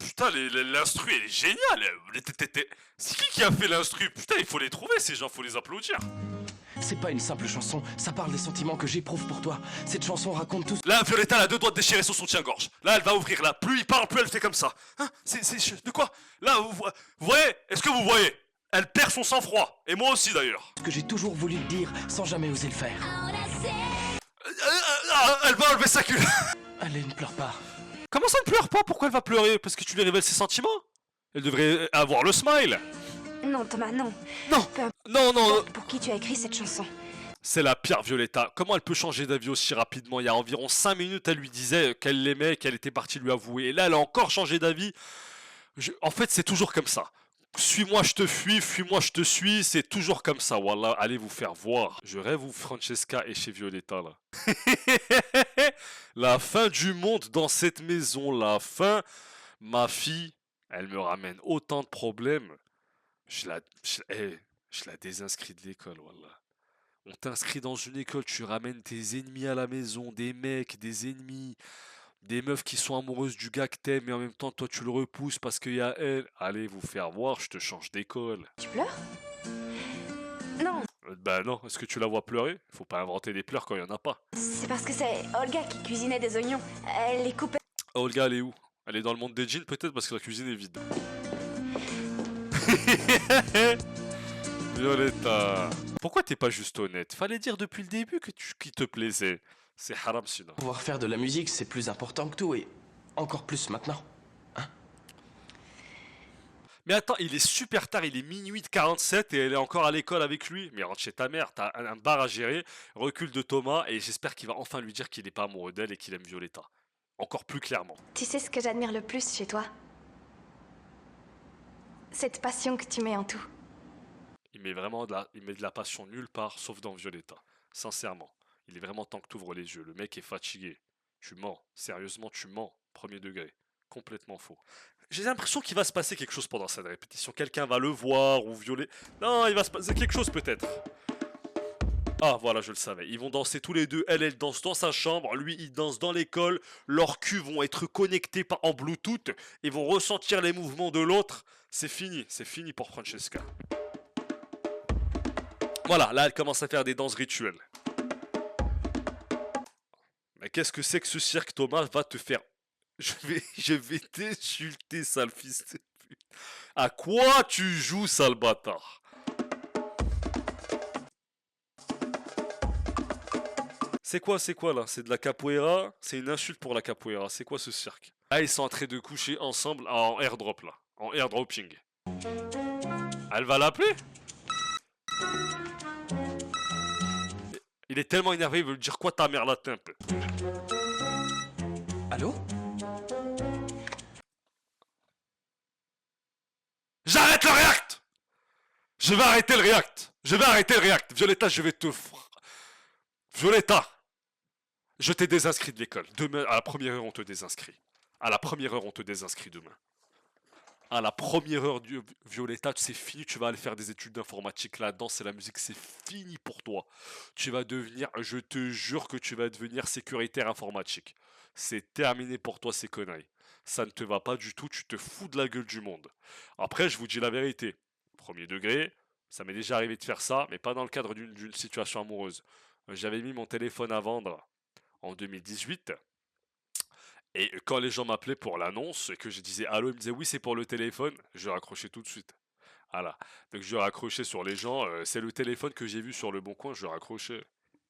Putain, l'instru, elle est géniale. C'est qui a fait l'instru? Putain, il faut les trouver, ces gens, faut les applaudir. C'est pas une simple chanson, ça parle des sentiments que j'éprouve pour toi. Cette chanson raconte tout. Là, Violetta, elle a 2 doigts de déchirer son soutien-gorge. Là, elle va ouvrir, là. Plus il parle, plus elle fait comme ça. Hein? De quoi? Là, vous voyez? Est-ce que vous voyez? Elle perd son sang-froid. Et moi aussi, d'ailleurs. Ce que j'ai toujours voulu te dire, sans jamais oser le faire. Elle va enlever sa culotte. Allez, ne pleure pas. Comment ça, ne pleure pas? Pourquoi elle va pleurer? Parce que tu lui révèles ses sentiments? Elle devrait avoir le smile. Non, Thomas, non. Non, Peu non. Pour qui tu as écrit cette chanson? C'est la pire, Violetta. Comment elle peut changer d'avis aussi rapidement? Il y a environ 5 minutes, elle lui disait qu'elle l'aimait, qu'elle était partie lui avouer. Et là, elle a encore changé d'avis. En fait, c'est toujours comme ça. Suis-moi, je te fuis, fuis-moi, je te suis. C'est toujours comme ça, wallah. Allez vous faire voir. Je rêve où Francesca est chez Violetta, là. La fin du monde dans cette maison. La fin. Ma fille, elle me ramène autant de problèmes. Je la désinscris de l'école, wallah. On t'inscrit dans une école, tu ramènes tes ennemis à la maison, des mecs, des ennemis, des meufs qui sont amoureuses du gars que t'aimes, mais en même temps, toi, tu le repousses parce qu'il y a elle. Allez vous faire voir, je te change d'école. Tu pleures? Non, Bah non, est-ce que tu la vois pleurer? Faut pas inventer des pleurs quand il y en a pas. c'est parce que c'est Olga qui cuisinait des oignons. Elle les coupait. Olga, elle est où? Elle est dans le monde des jeans peut-être parce que la cuisine est vide. Violetta, pourquoi t'es pas juste honnête? Fallait dire depuis le début que qui te plaisait. C'est haram sinon. Pouvoir faire de la musique, c'est plus important que tout et encore plus maintenant. Mais attends, il est super tard, il est minuit 47 et elle est encore à l'école avec lui. Mais rentre chez ta mère, t'as un bar à gérer, recul de Thomas et j'espère qu'il va enfin lui dire qu'il n'est pas amoureux d'elle et qu'il aime Violetta. Encore plus clairement. Tu sais ce que j'admire le plus chez toi? Cette passion que tu mets en tout. Il met de la passion nulle part, sauf dans Violetta. Sincèrement, il est vraiment temps que tu ouvres les yeux. Le mec est fatigué. Tu mens. Sérieusement, tu mens. Premier degré. Complètement faux. J'ai l'impression qu'il va se passer quelque chose pendant cette répétition. Quelqu'un va le voir ou violer. Non, il va se passer quelque chose peut-être. Ah, voilà, je le savais. Ils vont danser tous les deux. Elle danse dans sa chambre. Lui, il danse dans l'école. Leurs culs vont être connectés en Bluetooth. Ils vont ressentir les mouvements de l'autre. C'est fini. C'est fini pour Francesca. Voilà, là, elle commence à faire des danses rituelles. Mais qu'est-ce que c'est que ce cirque, Thomas va te faire... Je vais t'insulter, sale fils de pute. À quoi tu joues, sale bâtard? C'est quoi là? C'est de la capoeira? C'est une insulte pour la capoeira. C'est quoi ce cirque? Ah, ils sont en train de coucher ensemble en airdrop, là. En airdropping. Elle va l'appeler? Il est tellement énervé, il veut lui dire quoi ta mère la tempe. Allô? J'arrête le react! Je vais arrêter le react! Je vais arrêter le react! Violetta, je vais te... Violetta! Je t'ai désinscrit de l'école. Demain, à la première heure, on te désinscrit. À la première heure, on te désinscrit demain. À la première heure, Violetta, c'est fini, tu vas aller faire des études d'informatique. La danse et la musique, c'est fini pour toi. Tu vas devenir, je te jure que tu vas devenir sécuritaire informatique. C'est terminé pour toi ces conneries. Ça ne te va pas du tout, tu te fous de la gueule du monde. Après, je vous dis la vérité. Premier degré, ça m'est déjà arrivé de faire ça, mais pas dans le cadre d'une situation amoureuse. J'avais mis mon téléphone à vendre en 2018. Et quand les gens m'appelaient pour l'annonce et que je disais allô, ils me disaient oui, c'est pour le téléphone, je raccrochais tout de suite. Voilà. Donc je raccrochais sur les gens, c'est le téléphone que j'ai vu sur le bon coin, je raccrochais.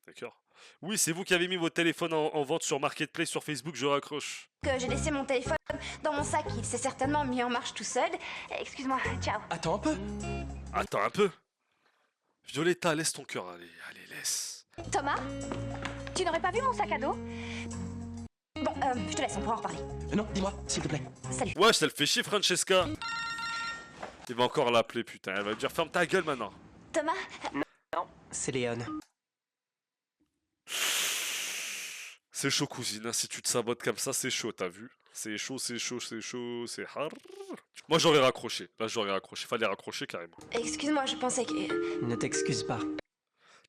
D'accord? Oui, c'est vous qui avez mis votre téléphone en vente sur Marketplace sur Facebook, je raccroche. Que j'ai laissé mon téléphone dans mon sac, il s'est certainement mis en marche tout seul. Excuse-moi, ciao. Attends un peu. Attends un peu. Violetta, laisse ton cœur aller, allez, laisse. Thomas, tu n'aurais pas vu mon sac à dos? Bon, je te laisse, on pourra en reparler. Non, dis-moi, s'il te plaît. Salut. Ouais, ça le fait chier, Francesca. Il va encore l'appeler, putain, elle va lui dire ferme ta gueule maintenant. Thomas, C'est Léon. C'est chaud, cousine, hein. Si tu te sabotes comme ça, c'est chaud, t'as vu? C'est chaud, c'est chaud, c'est chaud, c'est hard. Moi, j'aurais raccroché. Là, j'aurais raccroché. Fallait raccrocher carrément. excuse-moi, je pensais que... Ne t'excuse pas.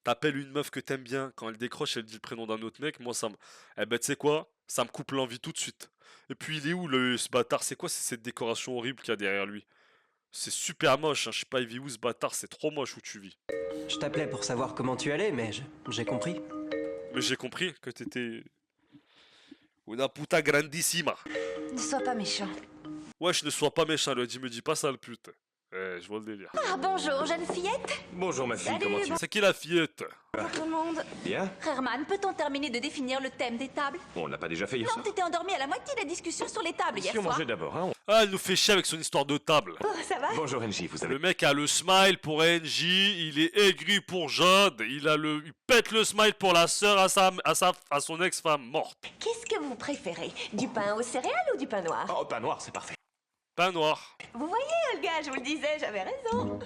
T'appelles une meuf que t'aimes bien, quand elle décroche, elle dit le prénom d'un autre mec, moi, ça me... Eh ben, tu sais quoi? Ça me coupe l'envie tout de suite. Et puis, il est où, ce bâtard? C'est quoi cette décoration horrible qu'il y a derrière lui? C'est super moche, hein. Je sais pas, il vit où, ce bâtard? C'est trop moche où tu vis. Je t'appelais pour savoir comment tu allais, mais j'ai compris. Mais j'ai compris que t'étais... Una puta grandissima. Ne sois pas méchant. Wesh, ne sois pas méchant, lui a dit, me dis pas sale pute. Eh, je vois le délire. Ah, bonjour, jeune fillette. Bonjour ma fille, Salut, comment tu vas? C'est qui la fillette? Bonjour tout le monde. Bien? Herman, peut-on terminer de définir le thème des tables? On l'a pas déjà fait hier Non, soir? t'étais endormi à la moitié de la discussion sur les tables hier Si on soir. mangeait d'abord, hein? Ah, elle nous fait chier avec son histoire de table. Oh, ça va? Bonjour NJ, vous avez... Le mec a le smile pour Angie, il est aigri pour Jade, il pète le smile pour la sœur à son ex-femme morte. Qu'est-ce que vous préférez? Du pain aux céréales ou du pain noir? Oh, pain noir, c'est parfait. Pain noir. Vous voyez, Olga, je vous le disais, j'avais raison.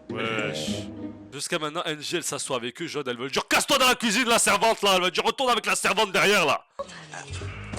Wesh. Jusqu'à maintenant, Angie, elle s'assoit avec eux, Jade, elle veut dire casse-toi dans la cuisine, la servante là, elle va dire retourne avec la servante derrière là.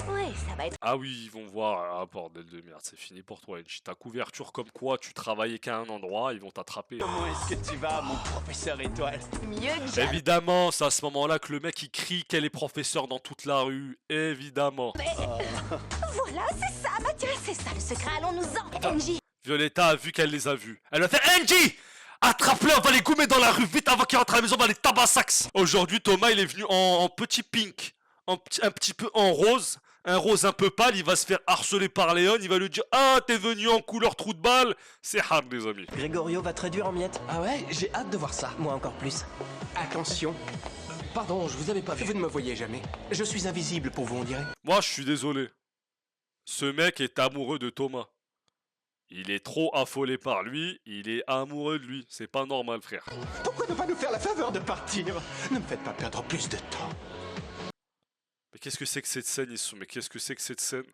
Ouais, ça va être... Ah oui, ils vont voir, ah bordel de merde, c'est fini pour toi Angie. Ta couverture comme quoi, tu travaillais qu'à un endroit, ils vont t'attraper. Comment est-ce que tu vas, mon professeur étoile? mieux que jamais. Évidemment, c'est à ce moment-là que le mec il crie qu'elle est professeure dans toute la rue, évidemment. Voilà, c'est ça, bah tiens, c'est ça le secret, allons-nous-en. Angie, Violetta a vu qu'elle les a vus. Elle va faire Angie! Attrape-le, on va les goumer dans la rue, vite avant qu'il rentre à la maison, on va les tabassax. Aujourd'hui, Thomas, il est venu en petit pink, un petit peu en rose, un rose un peu pâle, il va se faire harceler par Léon, il va lui dire ah, t'es venu en couleur trou de balle. C'est hard, les amis. Gregorio va te réduire en miettes. Ah ouais, j'ai hâte de voir ça. Moi encore plus. Attention, Pardon, je vous avais pas vu. Vous ne me voyez jamais. Je suis invisible pour vous, on dirait. Moi, je suis désolé. Ce mec est amoureux de Thomas. Il est trop affolé par lui, il est amoureux de lui. C'est pas normal, frère. Pourquoi ne pas nous faire la faveur de partir? Ne me faites pas perdre plus de temps. Mais qu'est-ce que c'est que cette scène, Issou? Mais qu'est-ce que c'est que cette scène?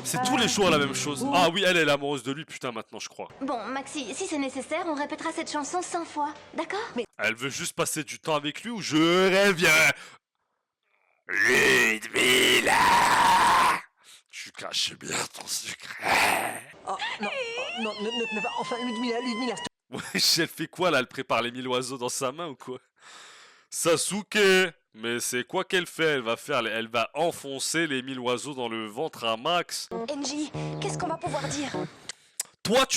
C'est tous les jours la même chose. Ah oui, elle est amoureuse de lui, putain, maintenant, je crois. Bon, Maxi, si c'est nécessaire, on répétera cette chanson 100 fois, d'accord? Elle veut juste passer du temps avec lui ou je reviens. Ludmilla, tu caches bien ton secret. Oh, non, non, ne te mets pas. Enfin, Ludmilla, Wesh, elle fait quoi là? Elle prépare les 1000 oiseaux dans sa main ou quoi? Sasuke! Mais c'est quoi qu'elle fait? Elle va faire, elle va enfoncer les 1000 oiseaux dans le ventre à Max. Engie, qu'est-ce qu'on va pouvoir dire? Toi,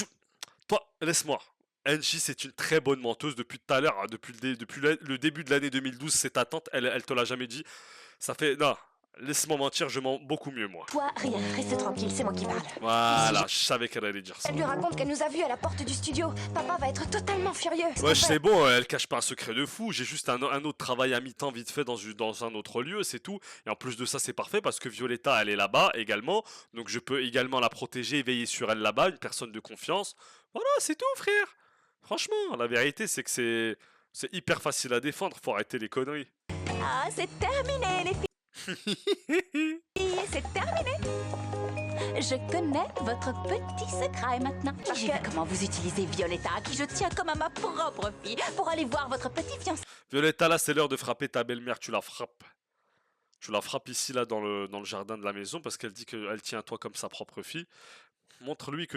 laisse-moi. Angie, c'est une très bonne menteuse depuis tout à l'heure, hein, depuis le début de l'année 2012. C'est ta tante, elle te l'a jamais dit. Ça fait, non, laisse-moi mentir, je mens beaucoup mieux moi. Toi, rien, reste tranquille, c'est moi qui parle. Voilà, je savais qu'elle allait dire ça. Elle lui raconte qu'elle nous a vus à la porte du studio. Papa va être totalement furieux. Ouais, c'est bon, elle cache pas un secret de fou. J'ai juste un autre travail à mi-temps vite fait dans un autre lieu, c'est tout. Et en plus de ça, c'est parfait parce que Violetta, elle est là-bas également. Donc je peux également la protéger et veiller sur elle là-bas, une personne de confiance. Voilà, c'est tout, frère. Franchement, la vérité, c'est que c'est hyper facile à défendre. Faut arrêter les conneries. Ah, c'est terminé, les filles, c'est terminé. Je connais votre petit secret maintenant. J'ai vu comment vous utilisez Violetta, à qui je tiens comme à ma propre fille, pour aller voir votre petit fiancé. Violetta, là, c'est l'heure de frapper ta belle-mère. Tu la frappes. Tu la frappes ici, là, dans le jardin de la maison, parce qu'elle dit qu'elle tient à toi comme sa propre fille. Montre-lui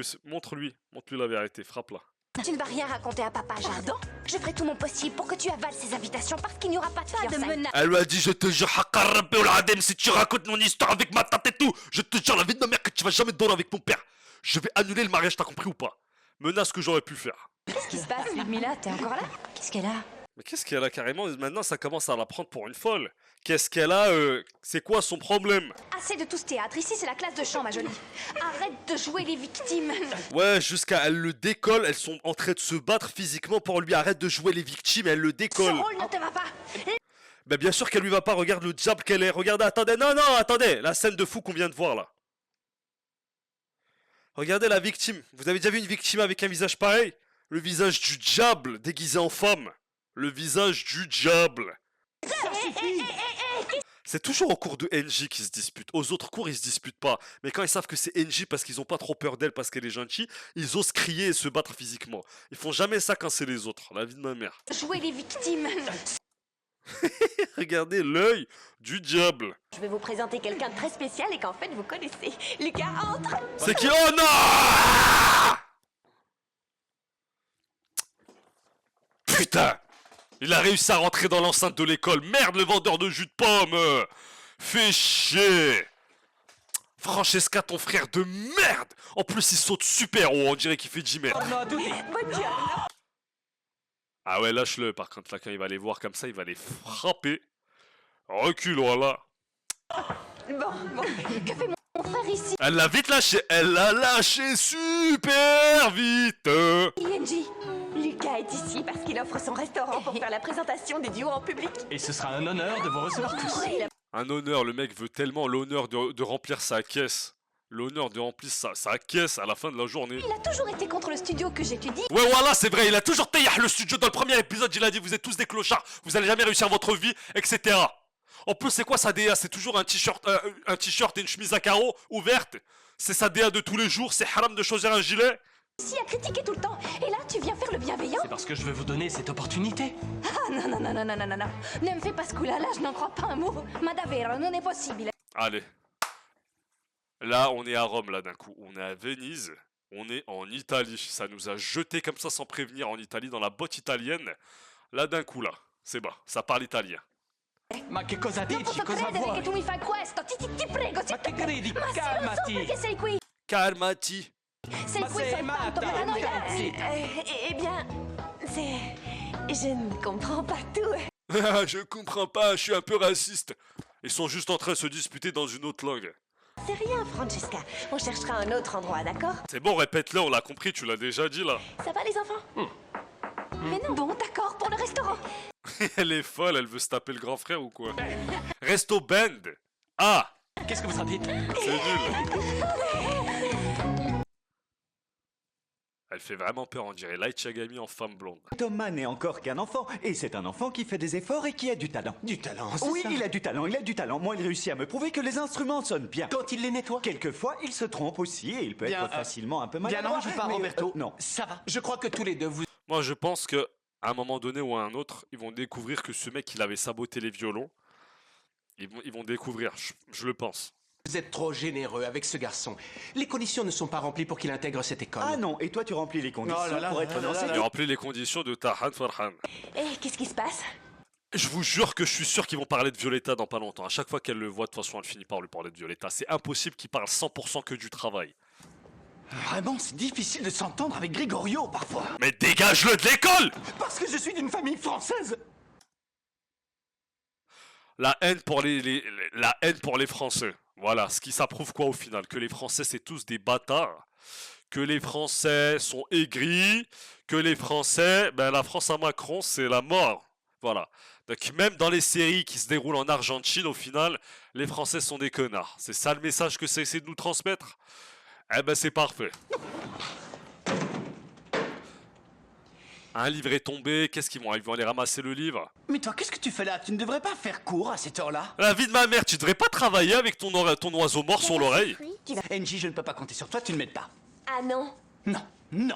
la vérité. Frappe-la. Tu ne vas rien raconter à papa, Jardin. Je ferai tout mon possible pour que tu avales ces invitations parce qu'il n'y aura pas de fiançailles. Elle lui a dit, je te jure, Hakarabé ou l'Adem, si tu racontes mon histoire avec ma tante et tout, je te jure la vie de ma mère que tu vas jamais dormir avec mon père. Je vais annuler le mariage, t'as compris ou pas? Menace que j'aurais pu faire. Qu'est-ce qui se passe, Ludmilla? T'es encore là? Qu'est-ce qu'elle a? Mais qu'est-ce qu'elle a carrément? Maintenant, ça commence à la prendre pour une folle. Qu'est-ce qu'elle a? C'est quoi son problème? Assez de tout ce théâtre. Ici, c'est la classe de chant, ma jolie. Arrête de jouer les victimes. Ouais, jusqu'à elle le décolle. Elles sont en train de se battre physiquement pour lui. Arrête de jouer les victimes, elle le Ce décolle. rôle ne te va pas. Bah bien sûr qu'elle lui va pas. Regarde le diable qu'elle est. Regardez, attendez. Non, non, attendez. La scène de fou qu'on vient de voir là. Regardez la victime. Vous avez déjà vu une victime avec un visage pareil? Le visage du diable déguisé en femme. Le visage du diable. C'est toujours au cours de NJ qu'ils se disputent. Aux autres cours, ils se disputent pas. Mais quand ils savent que c'est NJ parce qu'ils ont pas trop peur d'elle parce qu'elle est gentille, ils osent crier et se battre physiquement. Ils font jamais ça quand c'est les autres. La vie de ma mère. Jouer les victimes. Regardez l'œil du diable. Je vais vous présenter quelqu'un de très spécial et qu'en fait vous connaissez. Lucas, entre. C'est qui? Oh non! Putain! Il a réussi à rentrer dans l'enceinte de l'école. Merde, le vendeur de jus de pomme! Fais chier! Francesca, ton frère de merde! En plus, il saute super haut, on dirait qu'il fait 10 mètres. Ah ouais, lâche-le. Par contre, là, quand il va les voir comme ça, il va les frapper. Recule, voilà. Bon, que fait mon frère ici? Elle l'a vite lâché. Elle l'a lâché super vite. Engie. Lucas est ici parce qu'il offre son restaurant pour faire la présentation des duos en public. Et ce sera un honneur de vous recevoir tous. Un honneur, le mec veut tellement l'honneur de remplir sa caisse. L'honneur de remplir sa caisse à la fin de la journée. Il a toujours été contre le studio que j'étudie. Ouais, voilà, c'est vrai, il a toujours taillé le studio. Dans le premier épisode, il a dit, vous êtes tous des clochards, vous allez jamais réussir votre vie, etc. En plus, c'est quoi sa DA? C'est toujours un t-shirt et une chemise à carreaux ouverte. C'est sa DA de tous les jours, c'est haram de choisir un gilet. Ici à critiquer tout le temps. Et là, tu viens faire le bienveillant? C'est parce que je veux vous donner cette opportunité. Ah non, non, non, non, non, non, non, non. Ne me fais pas ce coup-là, je n'en crois pas un mot. Ma davvero, non è possibile. Allez. Là, on est à Rome, là, d'un coup. On est à Venise. On est en Italie. Ça nous a jeté comme ça sans prévenir en Italie, dans la botte italienne. Là, d'un coup, là. C'est bas. Ça parle italien. Ma che cosa Non dici? posso Cosa credere vuoi? che tu mi fai questo. Ti prego, Ma che credi? Ma sì, lo so Calmati! perché sei qui. Calmati. Sei Ma qui sei soltanto matta, per annoiare. zitta. Eh bien, c'est... Je ne comprends pas tout. Je comprends pas, je suis un peu raciste. Ils sont juste en train de se disputer dans une autre langue. C'est rien, Francesca. On cherchera un autre endroit, d'accord? C'est bon, répète-le, on l'a compris, tu l'as déjà dit là. Ça va, les enfants? Mais non, bon, d'accord, pour le restaurant. Elle est folle, elle veut se taper le grand frère ou quoi? Resto Band. Ah, Qu'est-ce que vous en dites? c'est nul. Elle fait vraiment peur, on dirait Light Yagami en femme blonde. Thomas n'est encore qu'un enfant, et c'est un enfant qui fait des efforts et qui a du talent. Du talent, c'est Oui, ça. il a du talent, il a du talent. Moi, il réussit à me prouver que les instruments sonnent bien. Quand il les nettoie. Quelquefois, il se trompe aussi, et il peut Bien, être facilement un peu maladroit. Bien non, je pas mais, Roberto. non. Ça va. Je crois que tous les deux, vous Moi, je pense que à un moment donné ou à un autre, ils vont découvrir que ce mec, il avait saboté les violons. Ils vont découvrir, je le pense. êtes trop généreux avec ce garçon. Les conditions ne sont pas remplies pour qu'il intègre cette école. Ah non, et toi, tu remplis les conditions Oh là là pour être là dans là cette Il remplit les conditions de Tahan Farhan. Et qu'est-ce qui se passe? Je vous jure que je suis sûr qu'ils vont parler de Violetta dans pas longtemps. À chaque fois qu'elle le voit, de toute façon, elle finit par lui parler de Violetta. C'est impossible qu'ils parlent 100% que du travail. Vraiment, c'est difficile de s'entendre avec Gregorio parfois. Mais dégage-le de l'école! Parce que je suis d'une famille française. La haine pour la haine pour les Français. Voilà, ce qui s'approuve quoi au final? Que les Français c'est tous des bâtards, que les Français sont aigris, que les Français, ben la France à Macron c'est la mort. Voilà. Donc même dans les séries qui se déroulent en Argentine au final, les Français sont des connards. C'est ça le message que ça essaie de nous transmettre? Eh ben c'est parfait. Un livre est tombé, qu'est-ce qu'ils vont? Ils vont aller ramasser le livre? Mais toi, qu'est-ce que tu fais là? Tu ne devrais pas faire cours à cette heure-là. La vie de ma mère, tu devrais pas travailler avec ton oiseau mort sur l'oreille? Angie, je ne peux pas compter sur toi, tu ne m'aides pas. Ah non. Non, non.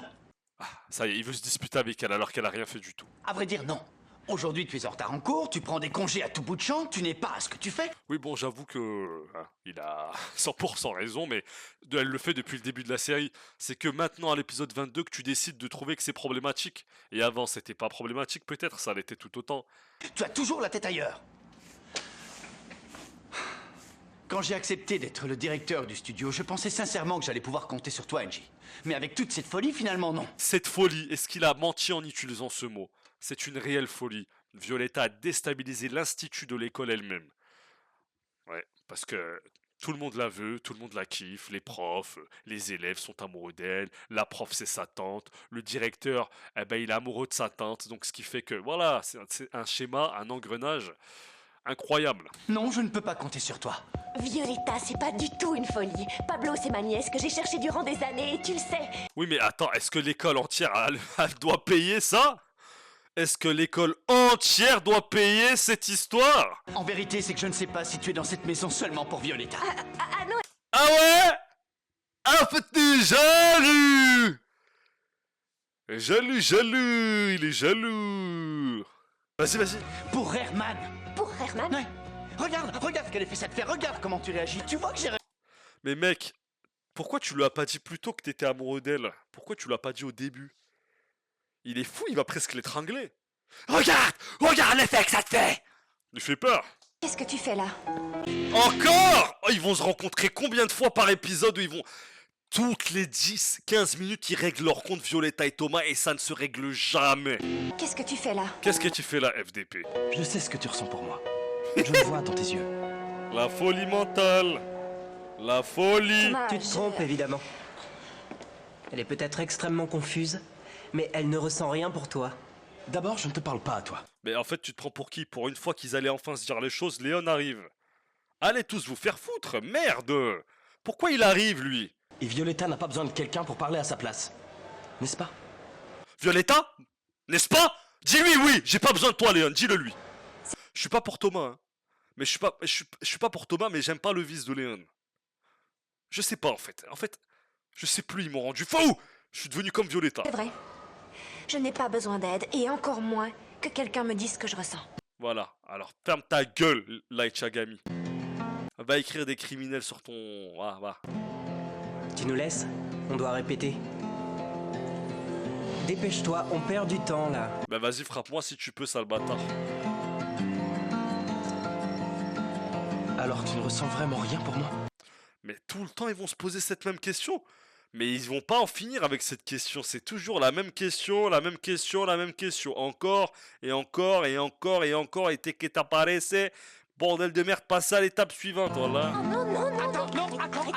Ça y est, il veut se disputer avec elle alors qu'elle a rien fait du tout. À vrai dire, non. Aujourd'hui, tu es en retard en cours, tu prends des congés à tout bout de champ, tu n'es pas à ce que tu fais. Oui, bon, j'avoue que il a 100% raison, mais elle le fait depuis le début de la série. C'est que maintenant, à l'épisode 22, que tu décides de trouver que c'est problématique. Et avant, c'était pas problématique, peut-être, ça l'était tout autant. Tu as toujours la tête ailleurs. Quand j'ai accepté d'être le directeur du studio, je pensais sincèrement que j'allais pouvoir compter sur toi, Angie. Mais avec toute cette folie, finalement, non. Cette folie, est-ce qu'il a menti en utilisant ce mot? C'est une réelle folie. Violetta a déstabilisé l'institut de l'école elle-même. Ouais, parce que tout le monde la veut, tout le monde la kiffe, les profs, les élèves sont amoureux d'elle, la prof c'est sa tante, le directeur, eh ben, il est amoureux de sa tante, donc ce qui fait que, voilà, c'est un schéma, un engrenage incroyable. Non, je ne peux pas compter sur toi. Violetta, c'est pas du tout une folie. Pablo, c'est ma nièce que j'ai cherchée durant des années et tu le sais. Oui, mais attends, est-ce que l'école entière, elle doit payer ça? Est-ce que l'école entière doit payer cette histoire? En vérité, c'est que je ne sais pas si tu es dans cette maison seulement pour Violetta. Ah non. Ah ouais? Ah, en fait, t'es jaloux! Jaloux, il est jaloux. Vas-y, vas-y. Pour Herman. Pour Herman? Ouais. Regarde ce qu'elle a fait ça te fait. Regarde comment tu réagis. Tu vois que j'ai... Mais mec, pourquoi tu lui as pas dit plus tôt que t'étais amoureux d'elle? Pourquoi tu l'as pas dit au début? Il est fou, il va presque l'étrangler. Regarde l'effet que ça te fait! Il fait peur. Qu'est-ce que tu fais là? Encore! Oh, ils vont se rencontrer combien de fois par épisode où ils vont... Toutes les 10-15 minutes, ils règlent leur compte Violetta et Thomas et ça ne se règle jamais. Qu'est-ce que tu fais là? Qu'est-ce que tu fais là, FDP? Je sais ce que tu ressens pour moi. Je le vois dans tes yeux. La folie mentale. La folie. Thomas, Tu te trompes, évidemment. Elle est peut-être extrêmement confuse, mais elle ne ressent rien pour toi. D'abord, je ne te parle pas à toi. Mais en fait, tu te prends pour qui? Pour une fois qu'ils allaient enfin se dire les choses, Léon arrive. Allez tous vous faire foutre, merde! Pourquoi il arrive, lui? Et Violetta n'a pas besoin de quelqu'un pour parler à sa place. N'est-ce pas? Violetta? N'est-ce pas? Dis-lui oui! J'ai pas besoin de toi, Léon, dis-le lui. Je suis pas pour Thomas, hein. Mais je suis pas pour Thomas, mais j'aime pas le vice de Léon. Je sais pas, en fait. En fait, je sais plus, ils m'ont rendu fou! Je suis devenu comme Violetta. c'est vrai. Je n'ai pas besoin d'aide, et encore moins que quelqu'un me dise ce que je ressens. Voilà, alors ferme ta gueule, Light Yagami. Va écrire des criminels sur ton... Ah, va. Tu nous laisses? On doit répéter. Dépêche-toi, on perd du temps là. Bah vas-y, frappe-moi si tu peux, sale bâtard. Alors tu ne ressens vraiment rien pour moi? Mais tout le temps, ils vont se poser cette même question. Mais ils vont pas en finir avec cette question. C'est toujours la même question, la même question, la même question. Encore, et encore, et encore, et encore. Et t'es que t'apparaissais. Bordel de merde, passe à l'étape suivante, voilà. Oh non, non, non. Attends, non, attends.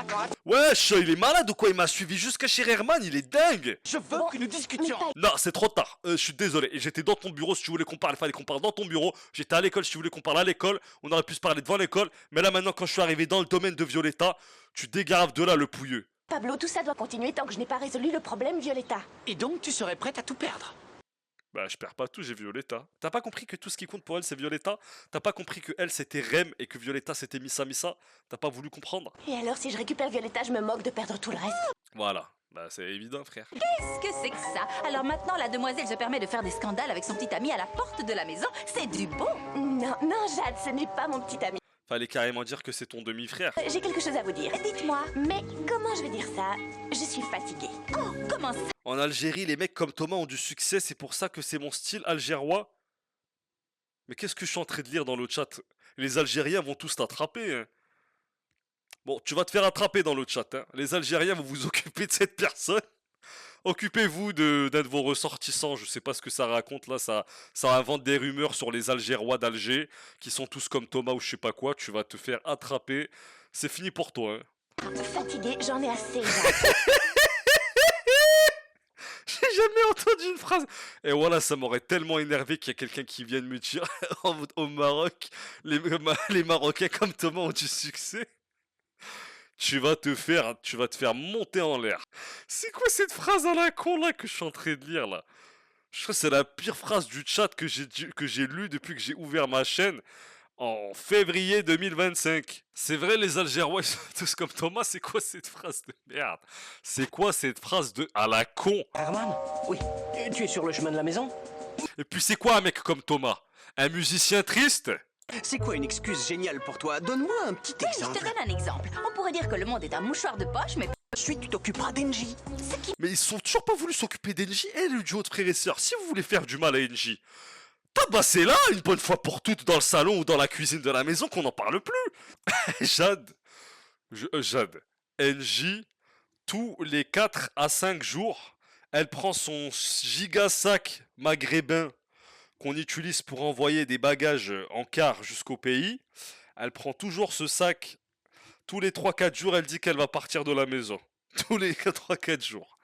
Wesh, il est malade ou quoi? Il m'a suivi jusqu'à chez Herman, il est dingue. Je veux que nous discutions. Non, c'est trop tard. Je suis désolé. J'étais dans ton bureau si tu voulais qu'on parle. Il fallait qu'on parle dans ton bureau. J'étais à l'école si tu voulais qu'on parle à l'école. On aurait pu se parler devant l'école. Mais là, maintenant, quand je suis arrivé dans le domaine de Violetta, tu dégraves de là le pouilleux. Pablo, tout ça doit continuer tant que je n'ai pas résolu le problème, Violetta. Et donc, tu serais prête à tout perdre? Bah, je perds pas tout, j'ai Violetta. T'as pas compris que tout ce qui compte pour elle, c'est Violetta? T'as pas compris que elle, c'était Rem et que Violetta, c'était Missa Missa? T'as pas voulu comprendre? Et alors, si je récupère Violetta, je me moque de perdre tout le reste. Voilà. Bah, c'est évident, frère. Qu'est-ce que c'est que ça? Alors maintenant, la demoiselle se permet de faire des scandales avec son petit ami à la porte de la maison. C'est du beau. Non, non, Jade, ce n'est pas mon petit ami. Fallait carrément dire que c'est ton demi-frère. J'ai quelque chose à vous dire. Dites-moi. Mais comment je vais dire ça? Je suis fatiguée. Oh, comment ça? En Algérie, les mecs comme Thomas ont du succès, c'est pour ça que c'est mon style algérois. Mais qu'est-ce que je suis en train de lire dans le chat? Les Algériens vont tous t'attraper, hein. Bon, tu vas te faire attraper dans le chat, hein. Les Algériens vont vous occuper de cette personne. Occupez-vous d'un de vos ressortissants, je sais pas ce que ça raconte là, ça invente des rumeurs sur les Algérois d'Alger, qui sont tous comme Thomas ou je sais pas quoi, tu vas te faire attraper. C'est fini pour toi, hein. Fatiguée, j'en ai assez, Jade. J'ai jamais entendu une phrase. Et voilà, ça m'aurait tellement énervé qu'il y a quelqu'un qui vienne me dire au Maroc, les Marocains comme Thomas ont du succès. Tu vas te faire monter en l'air. C'est quoi cette phrase à la con là que je suis en train de lire là? Je crois que c'est la pire phrase du chat que j'ai lue depuis que j'ai ouvert ma chaîne en février 2025. C'est vrai, les Algérois ils sont tous comme Thomas. C'est quoi cette phrase de merde? C'est quoi cette phrase de à la con? Herman? Oui. Tu es sur le chemin de la maison? Et puis c'est quoi un mec comme Thomas? Un musicien triste? C'est quoi une excuse géniale pour toi? Donne-moi un petit Oui, je exemple. te donne un exemple. On pourrait dire que le monde est un mouchoir de poche, mais Ensuite, tu t'occuperas d'Engie. Mais ils sont toujours pas voulu s'occuper d'Engie et le duo de frères et sœurs. Si vous voulez faire du mal à Engie, tabassez-la une bonne fois pour toutes dans le salon ou dans la cuisine de la maison qu'on n'en parle plus. Jade, Engie, tous les 4 à 5 jours, elle prend son giga sac maghrébin qu'on utilise pour envoyer des bagages en car jusqu'au pays. Elle prend toujours ce sac. Tous les 3-4 jours, elle dit qu'elle va partir de la maison. Tous les 3-4 jours.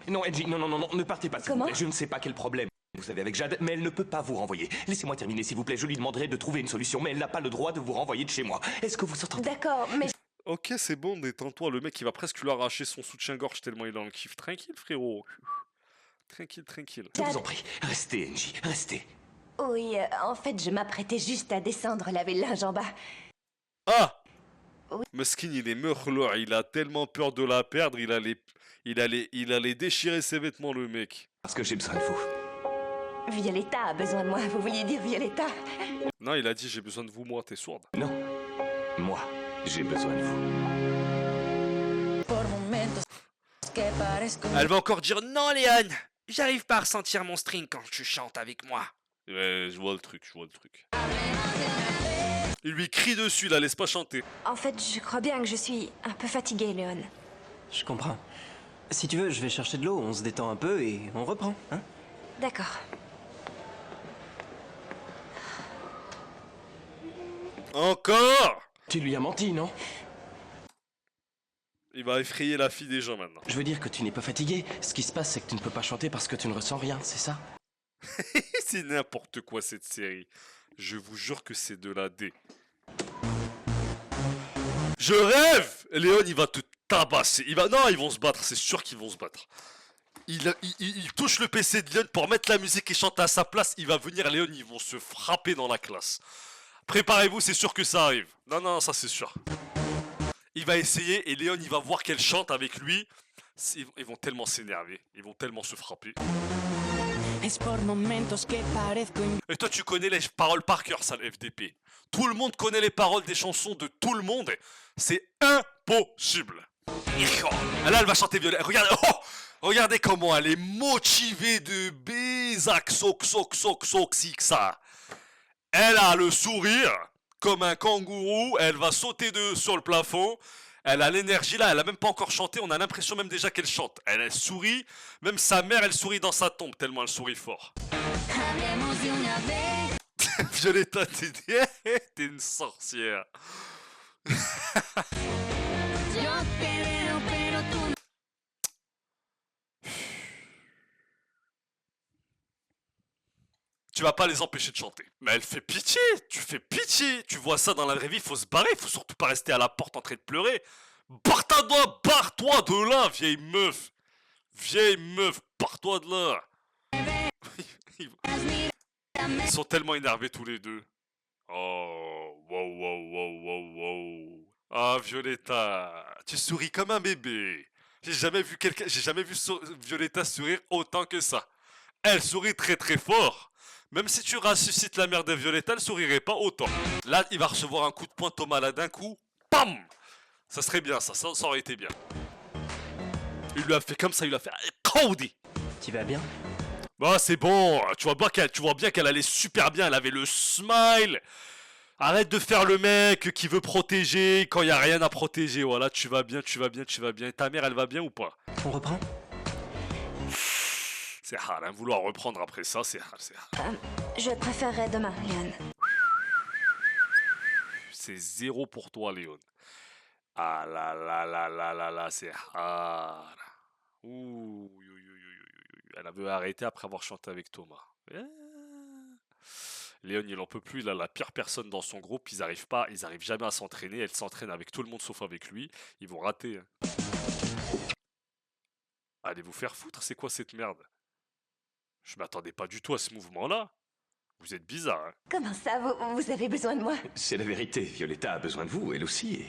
Non, Angie, non, ne partez pas, s'il vous Comment plaît. Je ne sais pas quel problème vous avez avec Jade, mais elle ne peut pas vous renvoyer. Laissez-moi terminer, s'il vous plaît. Je lui demanderai de trouver une solution, mais elle n'a pas le droit de vous renvoyer de chez moi. Est-ce que vous entendez? d'accord, mais Ok, c'est bon, détends-toi. Le mec, il va presque lui arracher son soutien-gorge tellement il est en kiff. Tranquille, frérot. Tranquille, tranquille. Je vous en prie, restez, Angie, restez. oui, en fait, je m'apprêtais juste à descendre laver le linge en bas. Ah! Oui. Meskin, il est meurlour, il a tellement peur de la perdre, il allait déchirer ses vêtements, le mec. Parce que j'ai besoin de vous. Violetta a besoin de moi, vous vouliez dire Violetta? Non, il a dit j'ai besoin de vous, moi, t'es sourde. Non, moi, j'ai besoin de vous. Elle va encore dire non, Léon, j'arrive pas à ressentir mon string quand tu chantes avec moi. Ouais, je vois le truc. Il lui crie dessus, la laisse pas chanter. En fait, je crois bien que je suis un peu fatiguée, Léon. Je comprends. Si tu veux, je vais chercher de l'eau, on se détend un peu et on reprend, hein? D'accord. Encore! Tu lui as menti, non? Il va effrayer la fille des gens maintenant. Je veux dire que tu n'es pas fatigué. Ce qui se passe, c'est que tu ne peux pas chanter parce que tu ne ressens rien, c'est ça? C'est n'importe quoi cette série. Je vous jure que c'est de la D. Je rêve! Léon, il va te tabasser. Non, ils vont se battre, c'est sûr qu'ils vont se battre. Il touche le PC de Léon pour mettre la musique et chanter à sa place. Il va venir, Léon, ils vont se frapper dans la classe. Préparez-vous, c'est sûr que ça arrive. Non, ça c'est sûr. Il va essayer et Léon, il va voir qu'elle chante avec lui. Ils vont tellement s'énerver. Ils vont tellement se frapper. Et toi, tu connais les paroles par cœur, ça, le FDP. Tout le monde connaît les paroles des chansons de tout le monde. C'est impossible. Là, elle va chanter Violet. Regardez comment elle est motivée de Bézac, ça. Elle a le sourire comme un kangourou. Elle va sauter sur le plafond. Elle a l'énergie là, elle a même pas encore chanté, on a l'impression même déjà qu'elle chante. Elle sourit, même sa mère elle sourit dans sa tombe tellement elle sourit fort. Violetta, t'es une sorcière. Tu vas pas les empêcher de chanter. Mais elle fait pitié, tu fais pitié. Tu vois ça dans la vraie vie, faut se barrer, faut surtout pas rester à la porte en train de pleurer. Barre-toi de là, vieille meuf. Vieille meuf, barre-toi de là. Ils sont tellement énervés tous les deux. Oh, wow. Ah, Violetta, tu souris comme un bébé. J'ai jamais vu Violetta sourire autant que ça. Elle sourit très très fort. Même si tu ressuscites la mère de Violetta, elle sourirait pas autant. Là, il va recevoir un coup de poing Thomas là d'un coup. Pam! Ça serait bien ça aurait été bien. Il lui a fait comme ça, il lui a fait Cody. Tu vas bien? Bah c'est bon, tu vois bien qu'elle allait super bien, elle avait le smile. Arrête de faire le mec qui veut protéger quand il y a rien à protéger. Voilà, tu vas bien. Et ta mère, elle va bien ou pas? On reprend? C'est hard, hein, vouloir reprendre après ça, c'est hard. Je préférerais demain, Léon. C'est 0 pour toi, Léon. Ah là, c'est hard. Ouh, elle veut arrêter après avoir chanté avec Thomas. Léon, il en peut plus, il a la pire personne dans son groupe, ils arrivent jamais à s'entraîner, elle s'entraîne avec tout le monde sauf avec lui, ils vont rater. Hein. Allez vous faire foutre, c'est quoi cette merde? Je m'attendais pas du tout à ce mouvement-là. Vous êtes bizarre, hein. Comment ça, vous avez besoin de moi? C'est la vérité, Violetta a besoin de vous, elle aussi,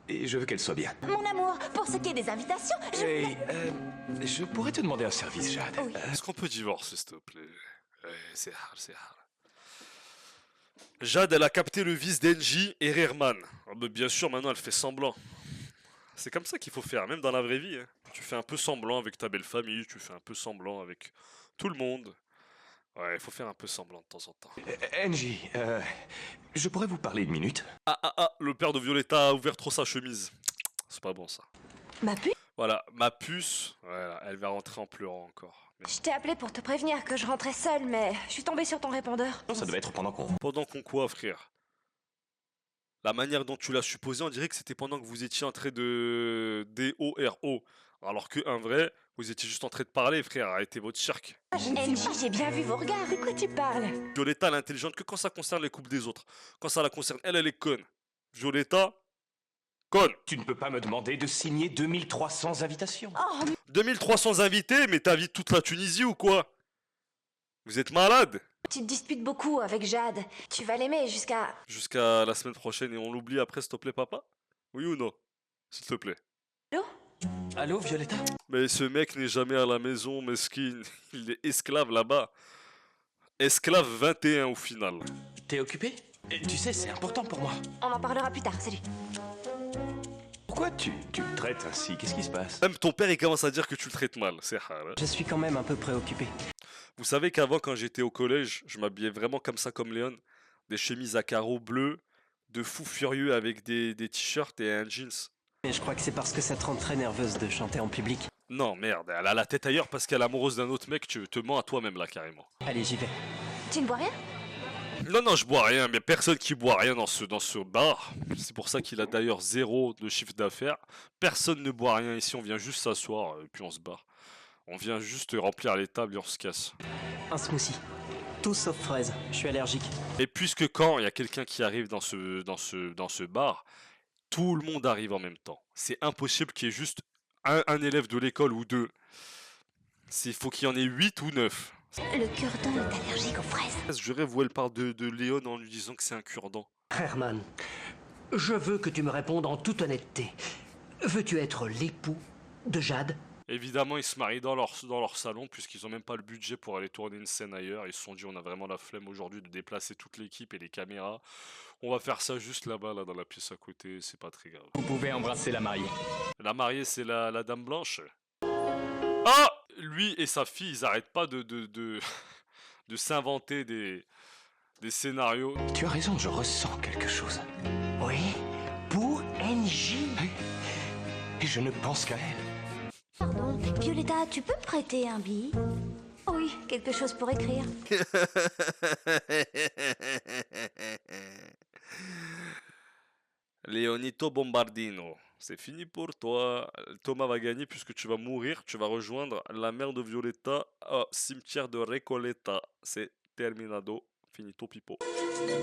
et je veux qu'elle soit bien. Mon amour, pour ce qui est des invitations, Je pourrais te demander un service, Jade. Oui. Est-ce qu'on peut divorcer, s'il te plaît? C'est hard. Jade, elle a capté le vice d'Engie et Rearman. Oh, mais bien sûr, maintenant, elle fait semblant. C'est comme ça qu'il faut faire, même dans la vraie vie. Hein. Tu fais un peu semblant avec ta belle famille, tu fais un peu semblant avec tout le monde. Ouais, il faut faire un peu semblant de temps en temps. Angie, je pourrais vous parler une minute? Le père de Violetta a ouvert trop sa chemise. C'est pas bon, ça. Ma puce? Voilà, ma puce, voilà, elle va rentrer en pleurant encore. Mais Je t'ai appelé pour te prévenir que je rentrais seule, mais je suis tombée sur ton répondeur. Non, ça devait être pendant qu'on... pendant qu'on quoi, frère? La manière dont tu l'as supposé, on dirait que c'était pendant que vous étiez en train de D-O-R-O. Alors que, un vrai, vous étiez juste en train de parler, frère. Arrêtez votre cirque. Angie, j'ai bien vu vos regards. De quoi tu parles? Violetta, elle est intelligente que quand ça concerne les couples des autres. Quand ça la concerne, elle est conne. Violetta, conne. Tu ne peux pas me demander de signer 2300 invitations. 2300 invités, mais t'invites toute la Tunisie ou quoi? Vous êtes malade? Tu te disputes beaucoup avec Jade. Tu vas l'aimer jusqu'à... Jusqu'à la semaine prochaine et on l'oublie après, s'il te plaît, papa? Oui ou non? S'il te plaît. Allô? Allô, Violetta? Mais ce mec n'est jamais à la maison, mesquine. Il est esclave là-bas. Esclave 21 au final. T'es occupé? Tu sais, c'est important pour moi. On en parlera plus tard, salut. Pourquoi tu me traites ainsi? Qu'est-ce qui se passe? Même ton père, il commence à dire que tu le traites mal. C'est rare. Hein. Je suis quand même un peu préoccupé. Vous savez qu'avant, quand j'étais au collège, je m'habillais vraiment comme ça, comme Léon. Des chemises à carreaux bleus, de fou furieux avec des t-shirts et un jeans. Mais je crois que c'est parce que ça te rend très nerveuse de chanter en public. Non, merde, elle a la tête ailleurs parce qu'elle est amoureuse d'un autre mec, tu te mens à toi-même là, carrément. Allez, j'y vais. Tu ne bois rien? Non, je bois rien, mais personne qui boit rien dans ce bar. C'est pour ça qu'il a d'ailleurs 0 de chiffre d'affaires. Personne ne boit rien ici, on vient juste s'asseoir et puis on se barre. On vient juste remplir les tables et on se casse. Un smoothie. Tout sauf fraise. Je suis allergique. Et puisque quand il y a quelqu'un qui arrive dans ce bar, tout le monde arrive en même temps. C'est impossible qu'il y ait juste un élève de l'école ou deux. Il faut qu'il y en ait 8 ou 9. Le cure-dent est allergique aux fraises. Je rêve où elle parle de Léon en lui disant que c'est un cure-dent. Herman, je veux que tu me répondes en toute honnêteté. Veux-tu être l'époux de Jade? Évidemment, ils se marient dans leur salon puisqu'ils ont même pas le budget pour aller tourner une scène ailleurs. Ils se sont dit on a vraiment la flemme aujourd'hui de déplacer toute l'équipe et les caméras. On va faire ça juste là-bas, là, dans la pièce à côté, c'est pas très grave. Vous pouvez embrasser la mariée. La mariée, c'est la dame blanche. Ah! Lui et sa fille, ils arrêtent pas de s'inventer des scénarios. Tu as raison, je ressens quelque chose. Oui, pour Angie. Et je ne pense qu'à elle. Pardon, Violetta, tu peux me prêter un billet? Oui, quelque chose pour écrire. Leonito Bombardino. C'est fini pour toi. Thomas va gagner puisque tu vas mourir. Tu vas rejoindre la mère de Violetta au cimetière de Recoleta. C'est terminado. Finito pipo. Léon?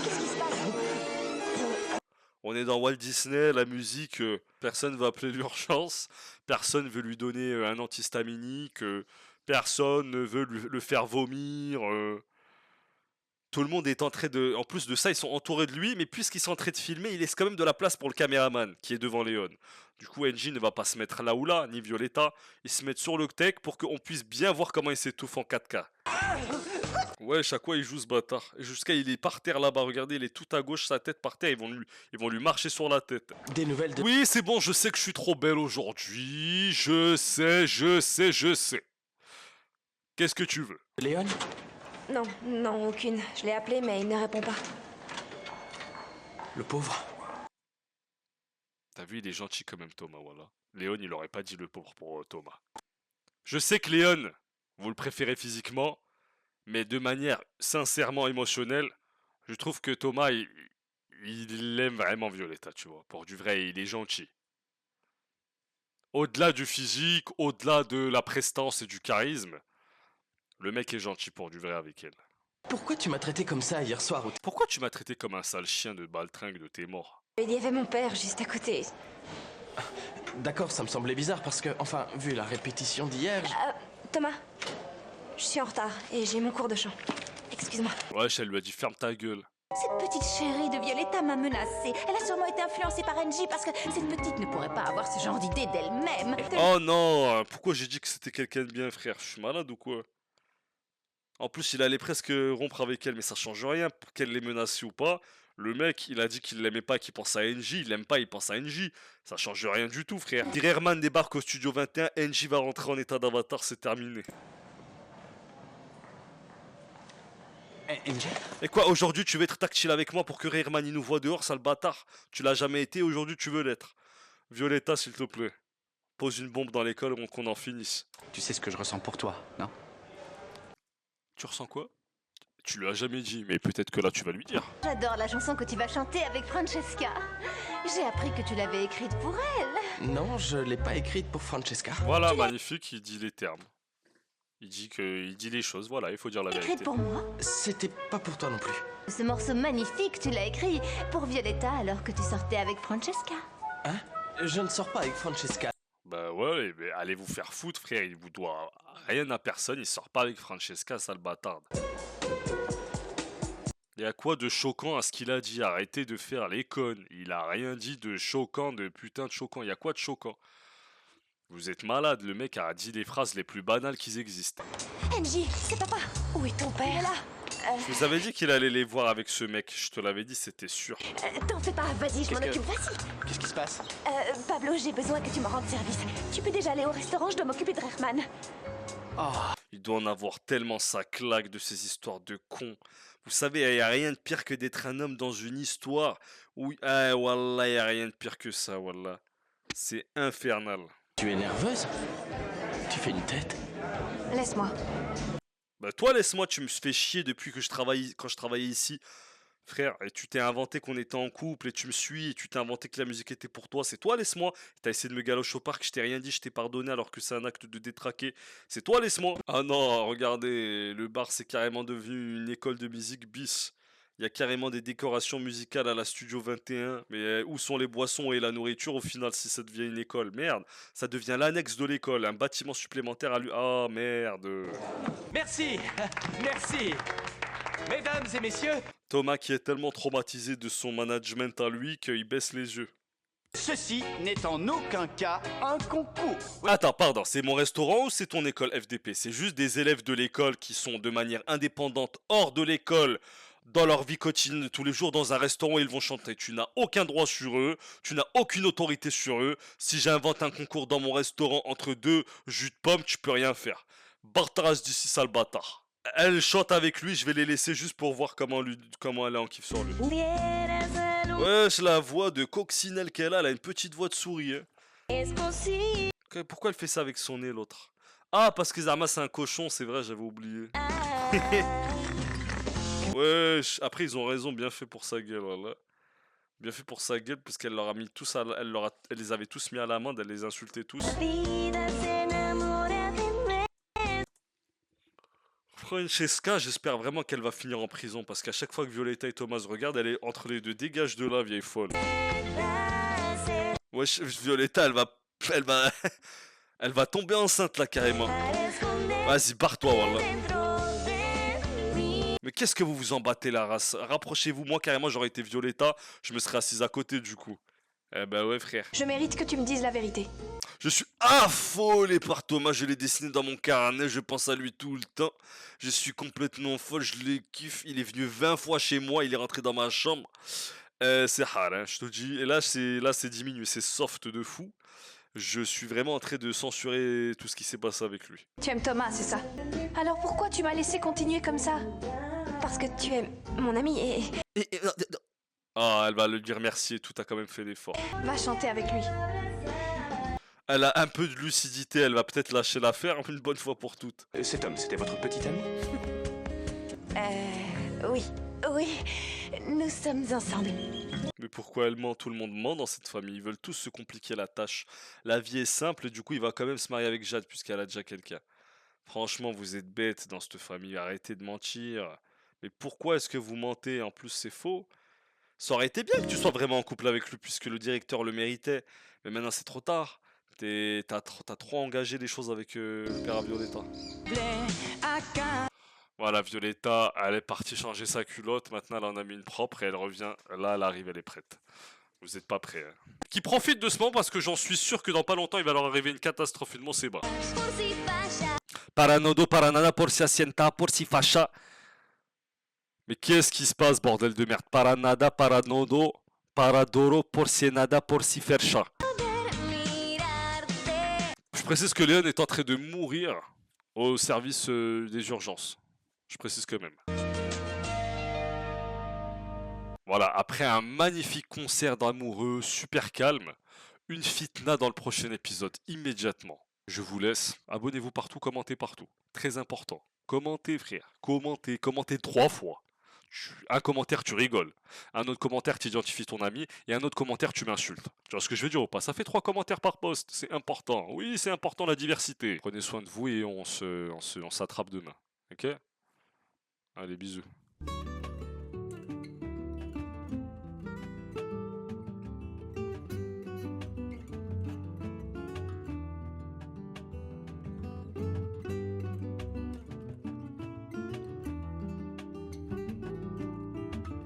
Qu'est-ce qui se passe? On est dans Walt Disney, la musique, personne va appeler l'urgence, personne veut lui donner un antihistaminique, personne ne veut le faire vomir. Tout le monde est en train de... En plus de ça, ils sont entourés de lui, mais puisqu'ils sont en train de filmer, il laisse quand même de la place pour le caméraman qui est devant Léon. Du coup, Angie ne va pas se mettre là ou là, ni Violetta. Ils se mettent sur le tech pour qu'on puisse bien voir comment il s'étouffe en 4K. Ouais, chaque fois il joue ce bâtard. Et jusqu'à il est par terre là-bas, regardez, il est tout à gauche, sa tête par terre, ils vont lui marcher sur la tête. Des nouvelles de... Oui, c'est bon, je sais que je suis trop belle aujourd'hui. Je sais. Qu'est-ce que tu veux? Léon? Non, non, aucune. Je l'ai appelé, mais il ne répond pas. Le pauvre. T'as vu, il est gentil quand même, Thomas, voilà. Léon, il aurait pas dit le pauvre pour Thomas. Je sais que Léon, vous le préférez physiquement, mais de manière sincèrement émotionnelle, je trouve que Thomas, il aime vraiment Violetta, tu vois. Pour du vrai, il est gentil. Au-delà du physique, au-delà de la prestance et du charisme, le mec est gentil pour du vrai avec elle. Pourquoi tu m'as traité comme ça hier soir? Pourquoi tu m'as traité comme un sale chien de baltringue de tes morts? Il y avait mon père juste à côté. D'accord, ça me semblait bizarre parce que, enfin, vu la répétition d'hier... Thomas, je suis en retard et j'ai mon cours de chant. Excuse-moi. Wesh, elle lui a dit ferme ta gueule. Cette petite chérie de Violetta m'a menacée. Elle a sûrement été influencée par Angie parce que cette petite ne pourrait pas avoir ce genre d'idée d'elle-même. Oh non, pourquoi j'ai dit que c'était quelqu'un de bien, frère? Je suis malade ou quoi? En plus, il allait presque rompre avec elle, mais ça change rien pour qu'elle l'ait menacé ou pas. Le mec, il a dit qu'il l'aimait pas, qu'il pense à Angie. Il l'aime pas, il pense à Angie. Ça change rien du tout, frère. Si Herman débarque au studio 21, Angie va rentrer en état d'avatar, c'est terminé. Angie? Et quoi, aujourd'hui, tu veux être tactile avec moi pour que Herman il nous voit dehors, sale bâtard? Tu l'as jamais été, aujourd'hui, tu veux l'être. Violetta, s'il te plaît. Pose une bombe dans l'école et qu'on en finisse. Tu sais ce que je ressens pour toi, non? Tu ressens quoi? Tu lui as jamais dit, mais peut-être que là tu vas lui dire. J'adore la chanson que tu vas chanter avec Francesca. J'ai appris que tu l'avais écrite pour elle. Non, je l'ai pas écrite pour Francesca. Voilà, magnifique, il dit les termes. Il dit les choses, voilà, il faut dire la Écrite vérité. pour moi? C'était pas pour toi non plus. Ce morceau magnifique, tu l'as écrit pour Violetta alors que tu sortais avec Francesca. Hein? Je ne sors pas avec Francesca. Bah ouais, mais allez vous faire foutre, frère, il vous doit rien à personne, il sort pas avec Francesca, sale bâtarde. Il y a quoi de choquant à ce qu'il a dit? Arrêtez de faire les connes. Il a rien dit de choquant, de putain de choquant. Il y a quoi de choquant? Vous êtes malade, le mec a dit les phrases les plus banales qui existent. Angie, c'est papa. Où est ton père? Il est là. Je vous avais dit qu'il allait les voir avec ce mec, je te l'avais dit, c'était sûr. T'en fais pas, vas-y, je m'en occupe, vas-y. Qu'est-ce qui se passe? Pablo, j'ai besoin que tu me rendes service. Tu peux déjà aller au restaurant, je dois m'occuper de Herman. Il doit en avoir tellement sa claque de ces histoires de cons. Vous savez, il n'y a rien de pire que d'être un homme dans une histoire où... Ah, wallah, il n'y a rien de pire que ça, wallah. C'est infernal. Tu es nerveuse? Tu fais une tête? Laisse-moi. Bah toi, laisse-moi, tu me fais chier depuis que quand je travaillais ici. Frère, et tu t'es inventé qu'on était en couple et tu me suis et tu t'es inventé que la musique était pour toi. C'est toi, laisse-moi. T'as essayé de me galocher au parc, je t'ai rien dit, je t'ai pardonné alors que c'est un acte de détraqué. C'est toi, laisse-moi. Ah non, regardez, le bar c'est carrément devenu une école de musique bis. Il y a carrément des décorations musicales à la Studio 21. Mais où sont les boissons et la nourriture au final si ça devient une école? Merde, ça devient l'annexe de l'école, un bâtiment supplémentaire à lui. Ah merde. Merci. Merci. Mesdames et messieurs, Thomas qui est tellement traumatisé de son management à lui qu'il baisse les yeux. Ceci n'est en aucun cas un concours. Attends, pardon, c'est mon restaurant ou c'est ton école FDP? C'est juste des élèves de l'école qui sont de manière indépendante hors de l'école dans leur vie quotidienne de tous les jours dans un restaurant où ils vont chanter. Tu n'as aucun droit sur eux, tu n'as aucune autorité sur eux. Si j'invente un concours dans mon restaurant entre deux jus de pomme, tu peux rien faire. Bartaras d'ici, sale bâtard. Elle chante avec lui, je vais les laisser juste pour voir comment elle est en kiff sur lui. Wesh, la voix de coccinelle qu'elle a une petite voix de souris. Hein. Pourquoi elle fait ça avec son nez, l'autre? Ah, parce que Zarma c'est un cochon, c'est vrai, j'avais oublié. Wesh, après ils ont raison, bien fait pour sa gueule, voilà. Bien fait pour sa gueule, parce qu'elle leur a mis tous elle les avait tous mis à l'amende, elle les insultait tous. Francesca, j'espère vraiment qu'elle va finir en prison, parce qu'à chaque fois que Violetta et Thomas regardent, elle est entre les deux. Dégage de là, vieille folle. Wesh, Violetta, elle va, elle va tomber enceinte là carrément. Vas-y, barre-toi, wallah. Mais qu'est-ce que vous vous en battez la race? Rapprochez-vous, moi carrément j'aurais été Violetta, je me serais assise à côté du coup. Eh ben ouais frère. Je mérite que tu me dises la vérité. Je suis affolé par Thomas, je l'ai dessiné dans mon carnet, je pense à lui tout le temps. Je suis complètement folle, je le kiffe, il est venu 20 fois chez moi, il est rentré dans ma chambre. C'est hard, hein, je te dis. Et là c'est diminué, c'est soft de fou. Je suis vraiment en train de censurer tout ce qui s'est passé avec lui. Tu aimes Thomas, c'est ça? Alors pourquoi tu m'as laissé continuer comme ça? Parce que tu es mon ami et... Ah, elle va le dire merci et tout, t'as quand même fait l'effort. Va chanter avec lui. Elle a un peu de lucidité, elle va peut-être lâcher l'affaire une bonne fois pour toutes. Cet homme, c'était votre petit ami? Oui. Oui. Nous sommes ensemble. Mais pourquoi elle ment? Tout le monde ment dans cette famille. Ils veulent tous se compliquer la tâche. La vie est simple et du coup, il va quand même se marier avec Jade puisqu'elle a déjà quelqu'un. Franchement, vous êtes bêtes dans cette famille. Arrêtez de mentir. Mais pourquoi est-ce que vous mentez? En plus, c'est faux. Ça aurait été bien que tu sois vraiment en couple avec lui puisque le directeur le méritait. Mais maintenant, c'est trop tard. T'as trop engagé les choses avec le père à Violetta. Voilà, Violetta, elle est partie changer sa culotte. Maintenant, elle en a mis une propre et elle revient. Là, elle arrive, elle est prête. Vous êtes pas prêts. Hein. Qui profite de ce moment parce que j'en suis sûr que dans pas longtemps, il va leur arriver une catastrophe. Une c'est Paranodo, paranana, por si asienta, por si facha. Mais qu'est-ce qui se passe, bordel de merde? Paranada, paranodo, paradoro, por si nada, por si fercha. Je précise que Léon est en train de mourir au service des urgences. Je précise quand même. Voilà, après un magnifique concert d'amoureux, super calme, une fitna dans le prochain épisode, immédiatement. Je vous laisse, abonnez-vous partout, commentez partout. Très important. Commentez frère, commentez 3 fois. Un commentaire tu rigoles, un autre commentaire tu identifies ton ami, et un autre commentaire tu m'insultes. Tu vois ce que je veux dire ou pas? Ça fait 3 commentaires par post, c'est important. Oui, c'est important la diversité. Prenez soin de vous et on s'attrape demain. Ok? Allez, bisous.